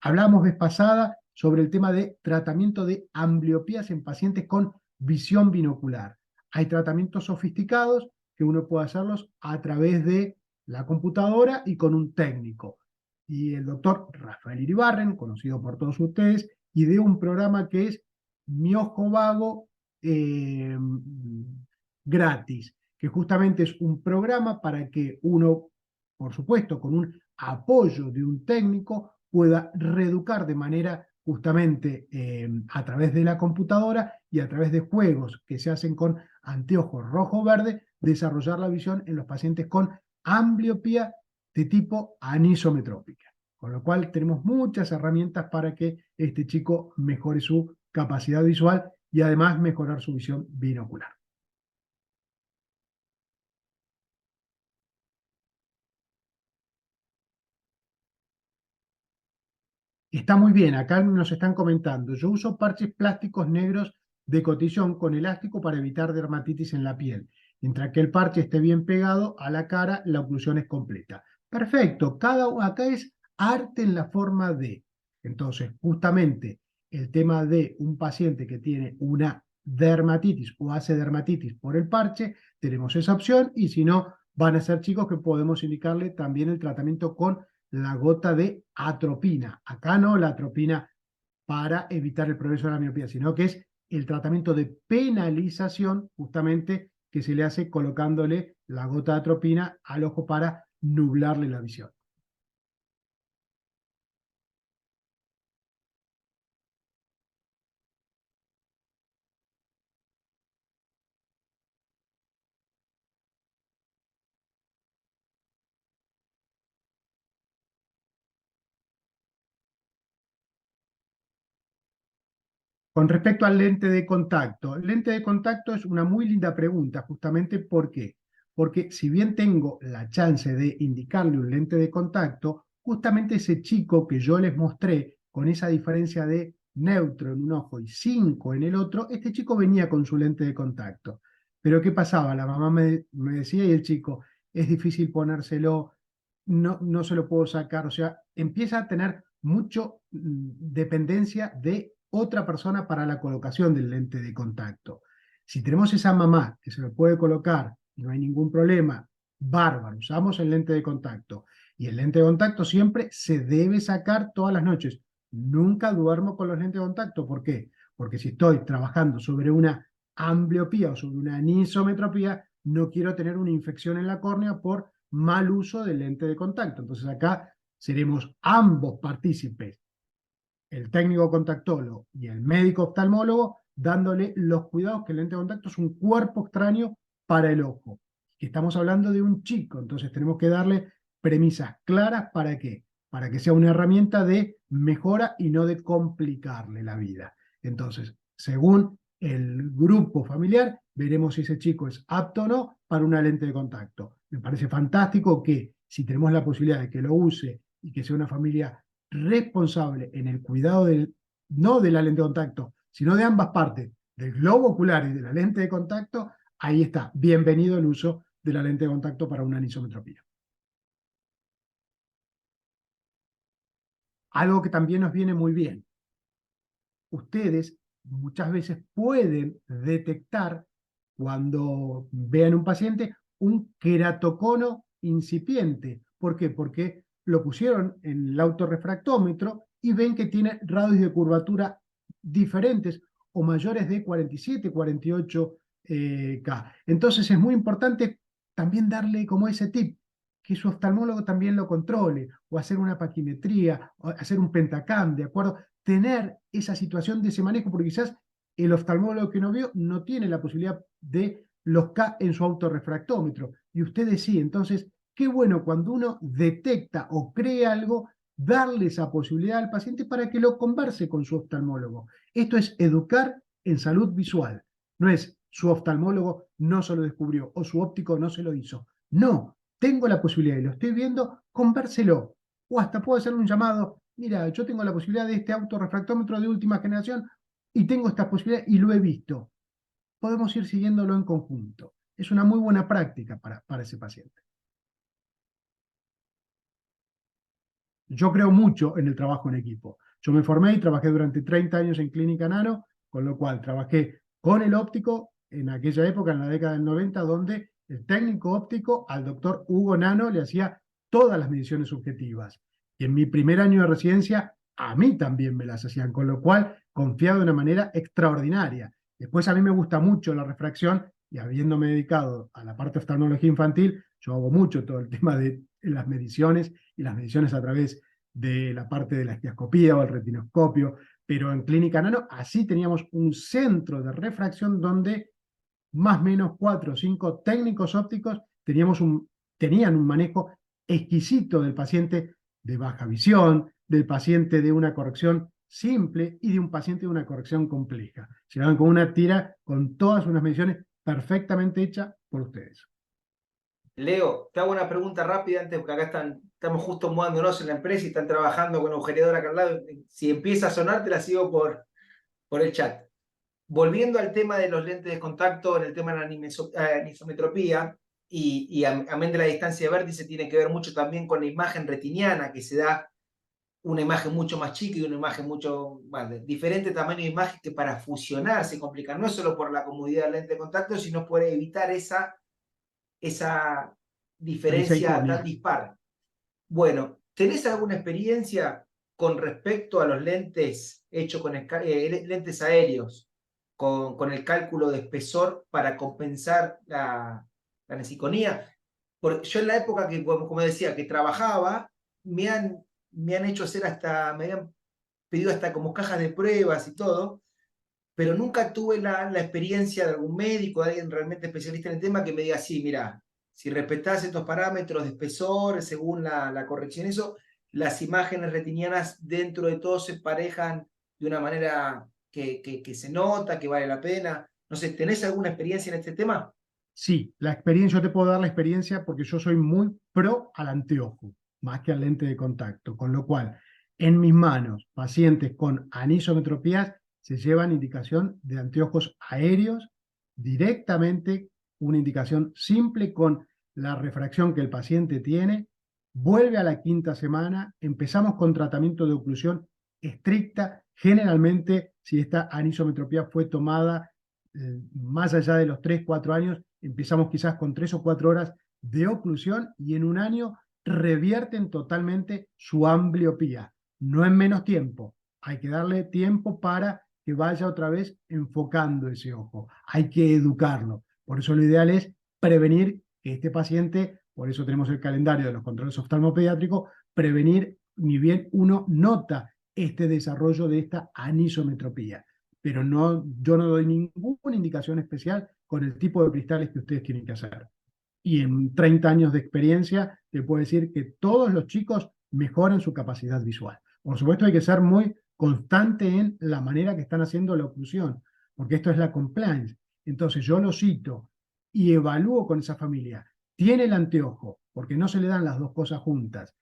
Hablamos vez pasada sobre el tema de tratamiento de ambliopías en pacientes con visión binocular. Hay tratamientos sofisticados que uno puede hacerlos a través de la computadora y con un técnico. Y el doctor Rafael Iribarren, conocido por todos ustedes, ideó un programa que es Mi Ojo Vago gratis, que justamente es un programa para que uno, por supuesto, con un apoyo de un técnico, pueda reeducar de manera justamente a través de la computadora y a través de juegos que se hacen con anteojos rojo-verde, desarrollar la visión en los pacientes con ambliopía de tipo anisometrópica. Con lo cual tenemos muchas herramientas para que este chico mejore su capacidad visual y además mejorar su visión binocular. Está muy bien, acá nos están comentando. Yo uso parches plásticos negros de cotillón con elástico para evitar dermatitis en la piel. Mientras que el parche esté bien pegado a la cara, la oclusión es completa. Perfecto, acá es arte en la forma de. Entonces, justamente el tema de un paciente que tiene una dermatitis o hace dermatitis por el parche, tenemos esa opción, y si no, van a ser chicos que podemos indicarle también el tratamiento con la gota de atropina. Acá no la atropina para evitar el progreso de la miopía, sino que es el tratamiento de penalización justamente que se le hace colocándole la gota de atropina al ojo para nublarle la visión. Con respecto al lente de contacto, el lente de contacto es una muy linda pregunta, justamente ¿por qué? Porque si bien tengo la chance de indicarle un lente de contacto, justamente ese chico que yo les mostré con esa diferencia de neutro en un ojo y 5 en el otro, este chico venía con su lente de contacto. Pero ¿qué pasaba? La mamá me decía y el chico, es difícil ponérselo, no se lo puedo sacar, o sea, empieza a tener mucho dependencia de otra persona para la colocación del lente de contacto. Si tenemos esa mamá que se lo puede colocar y no hay ningún problema, bárbaro, usamos el lente de contacto. Y el lente de contacto siempre se debe sacar todas las noches. Nunca duermo con los lentes de contacto. ¿Por qué? Porque si estoy trabajando sobre una ambliopía o sobre una anisometropía, no quiero tener una infección en la córnea por mal uso del lente de contacto. Entonces acá seremos ambos partícipes, el técnico contactólogo y el médico oftalmólogo, dándole los cuidados, que el lente de contacto es un cuerpo extraño para el ojo. Estamos hablando de un chico, entonces tenemos que darle premisas claras. ¿Para qué? Para que sea una herramienta de mejora y no de complicarle la vida. Entonces, según el grupo familiar, veremos si ese chico es apto o no para una lente de contacto. Me parece fantástico que si tenemos la posibilidad de que lo use y que sea una familia responsable en el cuidado no de la lente de contacto, sino de ambas partes, del globo ocular y de la lente de contacto, ahí está. Bienvenido el uso de la lente de contacto para una anisometropía. Algo que también nos viene muy bien. Ustedes muchas veces pueden detectar, cuando vean un paciente, un queratocono incipiente. ¿Por qué? Porque lo pusieron en el autorrefractómetro y ven que tiene radios de curvatura diferentes o mayores de 47, 48 K. Entonces es muy importante también darle como ese tip, que su oftalmólogo también lo controle, o hacer una paquimetría, o hacer un pentacam, ¿de acuerdo? Tener esa situación de ese manejo, porque quizás el oftalmólogo que no vio no tiene la posibilidad de los K en su autorrefractómetro, y ustedes sí. Entonces, qué bueno cuando uno detecta o cree algo, darle esa posibilidad al paciente para que lo converse con su oftalmólogo. Esto es educar en salud visual. No es su oftalmólogo no se lo descubrió o su óptico no se lo hizo. No, tengo la posibilidad y lo estoy viendo, convérselo. O hasta puedo hacer un llamado, mira, yo tengo la posibilidad de este autorrefractómetro de última generación y tengo esta posibilidad y lo he visto. Podemos ir siguiéndolo en conjunto. Es una muy buena práctica para ese paciente. Yo creo mucho en el trabajo en equipo. Yo me formé y trabajé durante 30 años en Clínica Nano, con lo cual trabajé con el óptico en aquella época, en la década del 90, donde el técnico óptico al doctor Hugo Nano le hacía todas las mediciones subjetivas. Y en mi primer año de residencia, a mí también me las hacían, con lo cual confiaba de una manera extraordinaria. Después a mí me gusta mucho la refracción y habiéndome dedicado a la parte de oftalmología infantil, yo hago mucho todo el tema de las mediciones y las mediciones a través de la parte de la estereoscopía o el retinoscopio, pero en Clínica Nano así teníamos un centro de refracción donde más o menos 4 o 5 técnicos ópticos tenían un manejo exquisito del paciente de baja visión, del paciente de una corrección simple y de un paciente de una corrección compleja. Llegaban con una tira con todas unas mediciones perfectamente hechas por ustedes. Leo, te hago una pregunta rápida antes, porque acá estamos justo mudándonos en la empresa y están trabajando con agujereador acá al lado. Si empieza a sonar, te la sigo por el chat. Volviendo al tema de los lentes de contacto, en el tema de la anisometropía, y amén de la distancia de vértice, tiene que ver mucho también con la imagen retiniana, que se da una imagen mucho más chica y una imagen mucho diferente tamaño de imagen, que para fusionar se complica, no solo por la comodidad del lente de contacto, sino por evitar esa diferencia tan dispar. Bueno, ¿tenés alguna experiencia con respecto a los lentes hechos con lentes aéreos, con el cálculo de espesor para compensar la nesiconía? Porque yo en la época que, como decía, que trabajaba, me han hecho hacer me habían pedido hasta como cajas de pruebas y todo, pero nunca tuve la experiencia de algún médico, de alguien realmente especialista en el tema que me diga, sí, mira, si respetás estos parámetros de espesor, según la corrección, eso, las imágenes retinianas dentro de todo se parejan de una manera que se nota, que vale la pena? No sé, ¿tenés alguna experiencia en este tema? Sí, la experiencia, yo te puedo dar la experiencia porque yo soy muy pro al anteojo, más que al lente de contacto, con lo cual en mis manos, pacientes con anisometropías se llevan indicación de anteojos aéreos directamente, una indicación simple con la refracción que el paciente tiene, vuelve a la 5ª semana, empezamos con tratamiento de oclusión estricta, generalmente si esta anisometropía fue tomada más allá de los 3-4 años, empezamos quizás con 3 o 4 horas de oclusión y en un año revierten totalmente su ambliopía. No en menos tiempo, hay que darle tiempo para que vaya otra vez enfocando ese ojo. Hay que educarlo. Por eso lo ideal es prevenir que este paciente, por eso tenemos el calendario de los controles oftalmopediátricos, prevenir ni bien uno nota este desarrollo de esta anisometropía. Pero no, yo no doy ninguna indicación especial con el tipo de cristales que ustedes tienen que hacer. Y en 30 años de experiencia te puedo decir que todos los chicos mejoran su capacidad visual. Por supuesto hay que ser muy constante en la manera que están haciendo la oclusión, porque esto es la compliance. Entonces yo lo cito y evalúo con esa familia. Tiene el anteojo, porque no se le dan las dos cosas juntas.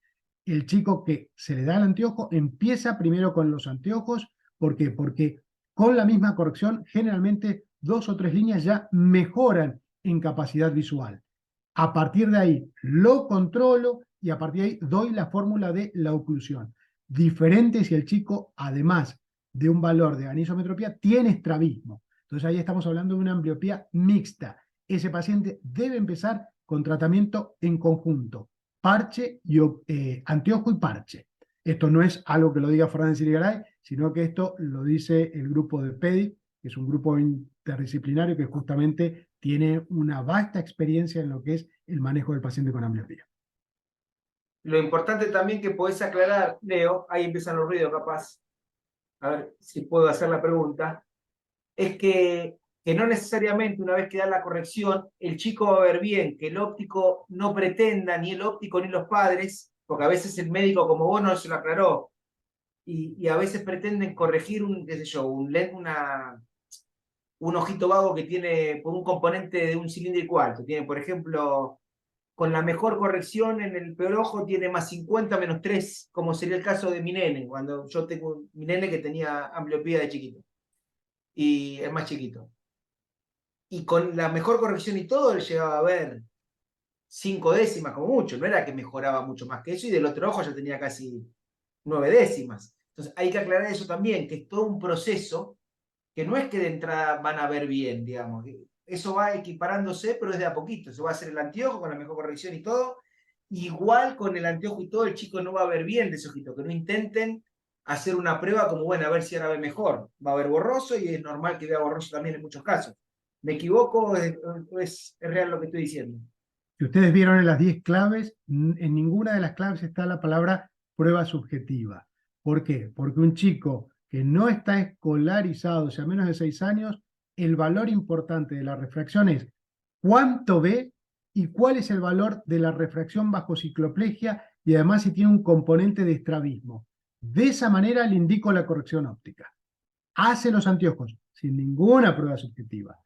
El chico que se le da el anteojo empieza primero con los anteojos. ¿Por qué? Porque con la misma corrección, generalmente 2 o 3 líneas ya mejoran en capacidad visual. A partir de ahí lo controlo y a partir de ahí doy la fórmula de la oclusión. Diferente si el chico, además de un valor de anisometropía, tiene estrabismo. Entonces ahí estamos hablando de una ambliopía mixta. Ese paciente debe empezar con tratamiento en conjunto, parche y anteojo y parche. Esto no es algo que lo diga Fernández Irigaray, sino que esto lo dice el grupo de PEDI, que es un grupo interdisciplinario que justamente tiene una vasta experiencia en lo que es el manejo del paciente con ambliopía. Lo importante también que podés aclarar, Leo, ahí empiezan los ruidos capaz, a ver si puedo hacer la pregunta, es que no necesariamente una vez que da la corrección, el chico va a ver bien, que el óptico no pretenda, ni el óptico ni los padres, porque a veces el médico como vos no se lo aclaró, y a veces pretenden corregir un, qué sé yo, un ojito vago que tiene por un componente de un cilindro y cuarto. Tiene, por ejemplo, con la mejor corrección en el peor ojo tiene más 50 menos 3, como sería el caso de mi nene, cuando yo tengo mi nene que tenía ambliopía de chiquito, y es más chiquito. Y con la mejor corrección y todo, él llegaba a ver 5 décimas como mucho, no era que mejoraba mucho más que eso, y del otro ojo ya tenía casi 9 décimas. Entonces hay que aclarar eso también, que es todo un proceso, que no es que de entrada van a ver bien, digamos. Eso va equiparándose, pero es de a poquito. Se va a hacer el anteojo con la mejor corrección y todo. Igual con el anteojo y todo, el chico no va a ver bien de ese ojito. Que no intenten hacer una prueba como, bueno, a ver si ahora ve mejor. Va a ver borroso y es normal que vea borroso también en muchos casos. ¿Me equivoco? ¿Es real lo que estoy diciendo? Si ustedes vieron en las 10 claves, en ninguna de las claves está la palabra prueba subjetiva. ¿Por qué? Porque un chico que no está escolarizado, o sea, menos de 6 años, el valor importante de la refracción es cuánto ve y cuál es el valor de la refracción bajo cicloplegia y además si tiene un componente de estrabismo. De esa manera le indico la corrección óptica. Hace los anteojos sin ninguna prueba subjetiva.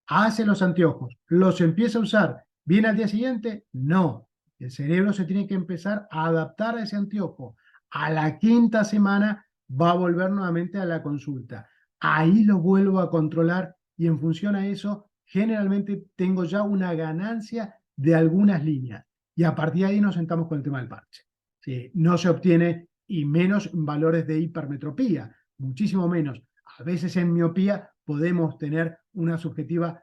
Hace los anteojos, los empieza a usar. ¿Viene al día siguiente? No. El cerebro se tiene que empezar a adaptar a ese anteojo. A la 5ª semana va a volver nuevamente a la consulta. Ahí lo vuelvo a controlar y en función a eso, generalmente tengo ya una ganancia de algunas líneas. Y a partir de ahí nos sentamos con el tema del parche. ¿Sí? No se obtiene, y menos valores de hipermetropía, muchísimo menos. A veces en miopía podemos tener una subjetiva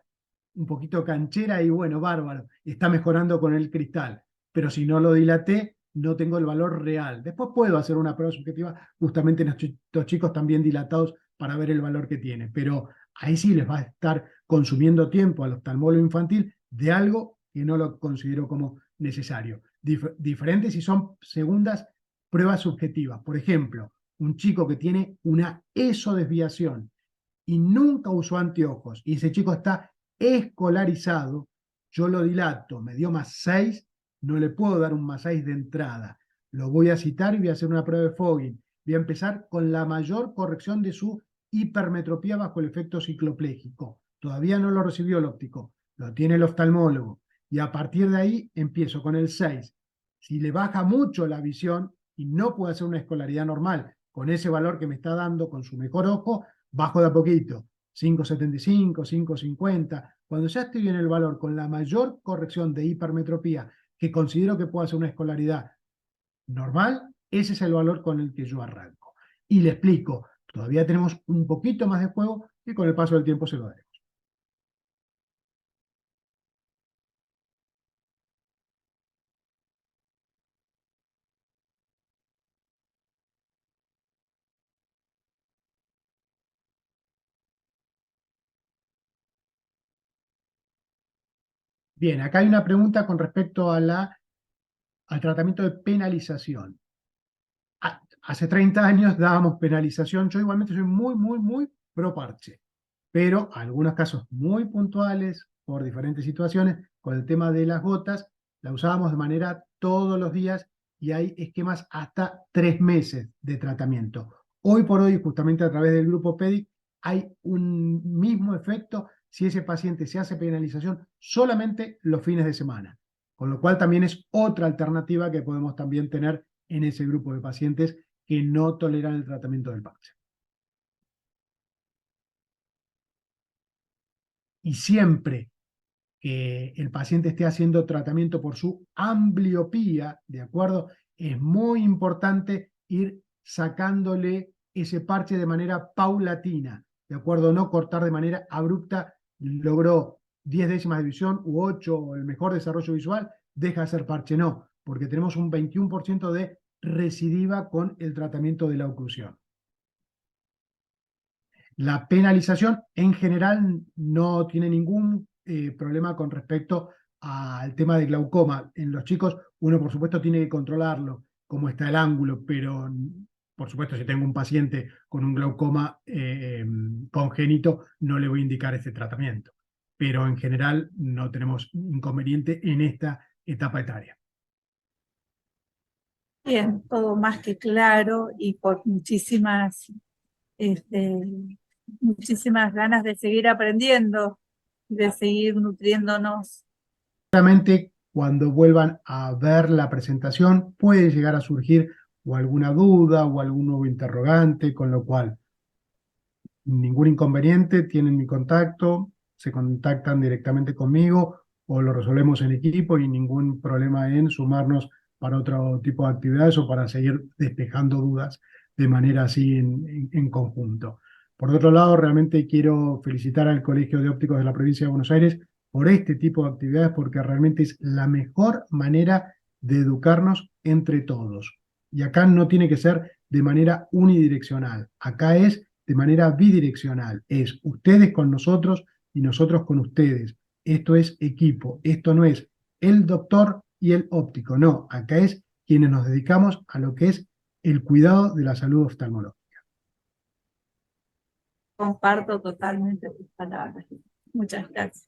un poquito canchera y bueno, bárbaro, está mejorando con el cristal, pero si no lo dilaté, no tengo el valor real. Después puedo hacer una prueba subjetiva justamente en estos chicos también dilatados para ver el valor que tiene, pero ahí sí les va a estar consumiendo tiempo al oftalmólogo infantil de algo que no lo considero como necesario. Diferente si son segundas pruebas subjetivas. Por ejemplo, un chico que tiene una esodesviación y nunca usó anteojos y ese chico está escolarizado, yo lo dilato, me dio más 6, no le puedo dar un más 6 de entrada. Lo voy a citar y voy a hacer una prueba de fogging. Voy a empezar con la mayor corrección de su hipermetropía bajo el efecto ciclopléjico. Todavía no lo recibió el óptico, lo tiene el oftalmólogo. Y a partir de ahí empiezo con el 6. Si le baja mucho la visión y no puede hacer una escolaridad normal con ese valor que me está dando con su mejor ojo, bajo de a poquito. 5,75, 5,50. Cuando ya estoy en el valor con la mayor corrección de hipermetropía que considero que puedo hacer una escolaridad normal, ese es el valor con el que yo arranco. Y le explico, todavía tenemos un poquito más de juego y con el paso del tiempo se lo daremos. Bien, acá hay una pregunta con respecto a al tratamiento de penalización. Hace 30 años dábamos penalización, yo igualmente soy muy pro parche, pero algunos casos muy puntuales, por diferentes situaciones, con el tema de las gotas, la usábamos de manera todos los días y hay esquemas hasta 3 meses de tratamiento. Hoy por hoy, justamente a través del grupo PEDIC, hay un mismo efecto si ese paciente se hace penalización solamente los fines de semana, con lo cual también es otra alternativa que podemos también tener en ese grupo de pacientes que no toleran el tratamiento del parche. Y siempre que el paciente esté haciendo tratamiento por su ambliopía, ¿de acuerdo? Es muy importante ir sacándole ese parche de manera paulatina, ¿de acuerdo? No cortar de manera abrupta, logró 10 décimas de visión u 8, o el mejor desarrollo visual, deja de hacer parche, no, porque tenemos un 21% de recidiva con el tratamiento de la oclusión. La penalización en general no tiene ningún problema con respecto al tema de glaucoma. En los chicos uno por supuesto tiene que controlarlo, cómo está el ángulo, pero por supuesto si tengo un paciente con un glaucoma congénito no le voy a indicar ese tratamiento. Pero en general no tenemos inconveniente en esta etapa etaria. Bien, todo más que claro y por muchísimas ganas de seguir aprendiendo, de seguir nutriéndonos. Claramente, cuando vuelvan a ver la presentación, puede llegar a surgir o alguna duda o algún nuevo interrogante, con lo cual ningún inconveniente, tienen mi contacto, se contactan directamente conmigo o lo resolvemos en equipo y ningún problema en sumarnos para otro tipo de actividades o para seguir despejando dudas de manera así en conjunto. Por otro lado, realmente quiero felicitar al Colegio de Ópticos de la Provincia de Buenos Aires por este tipo de actividades porque realmente es la mejor manera de educarnos entre todos. Y acá no tiene que ser de manera unidireccional, acá es de manera bidireccional, es ustedes con nosotros y nosotros con ustedes. Esto es equipo, esto no es el doctor y el óptico, no, acá es quienes nos dedicamos a lo que es el cuidado de la salud oftalmológica. Comparto totalmente tus palabras. Muchas gracias.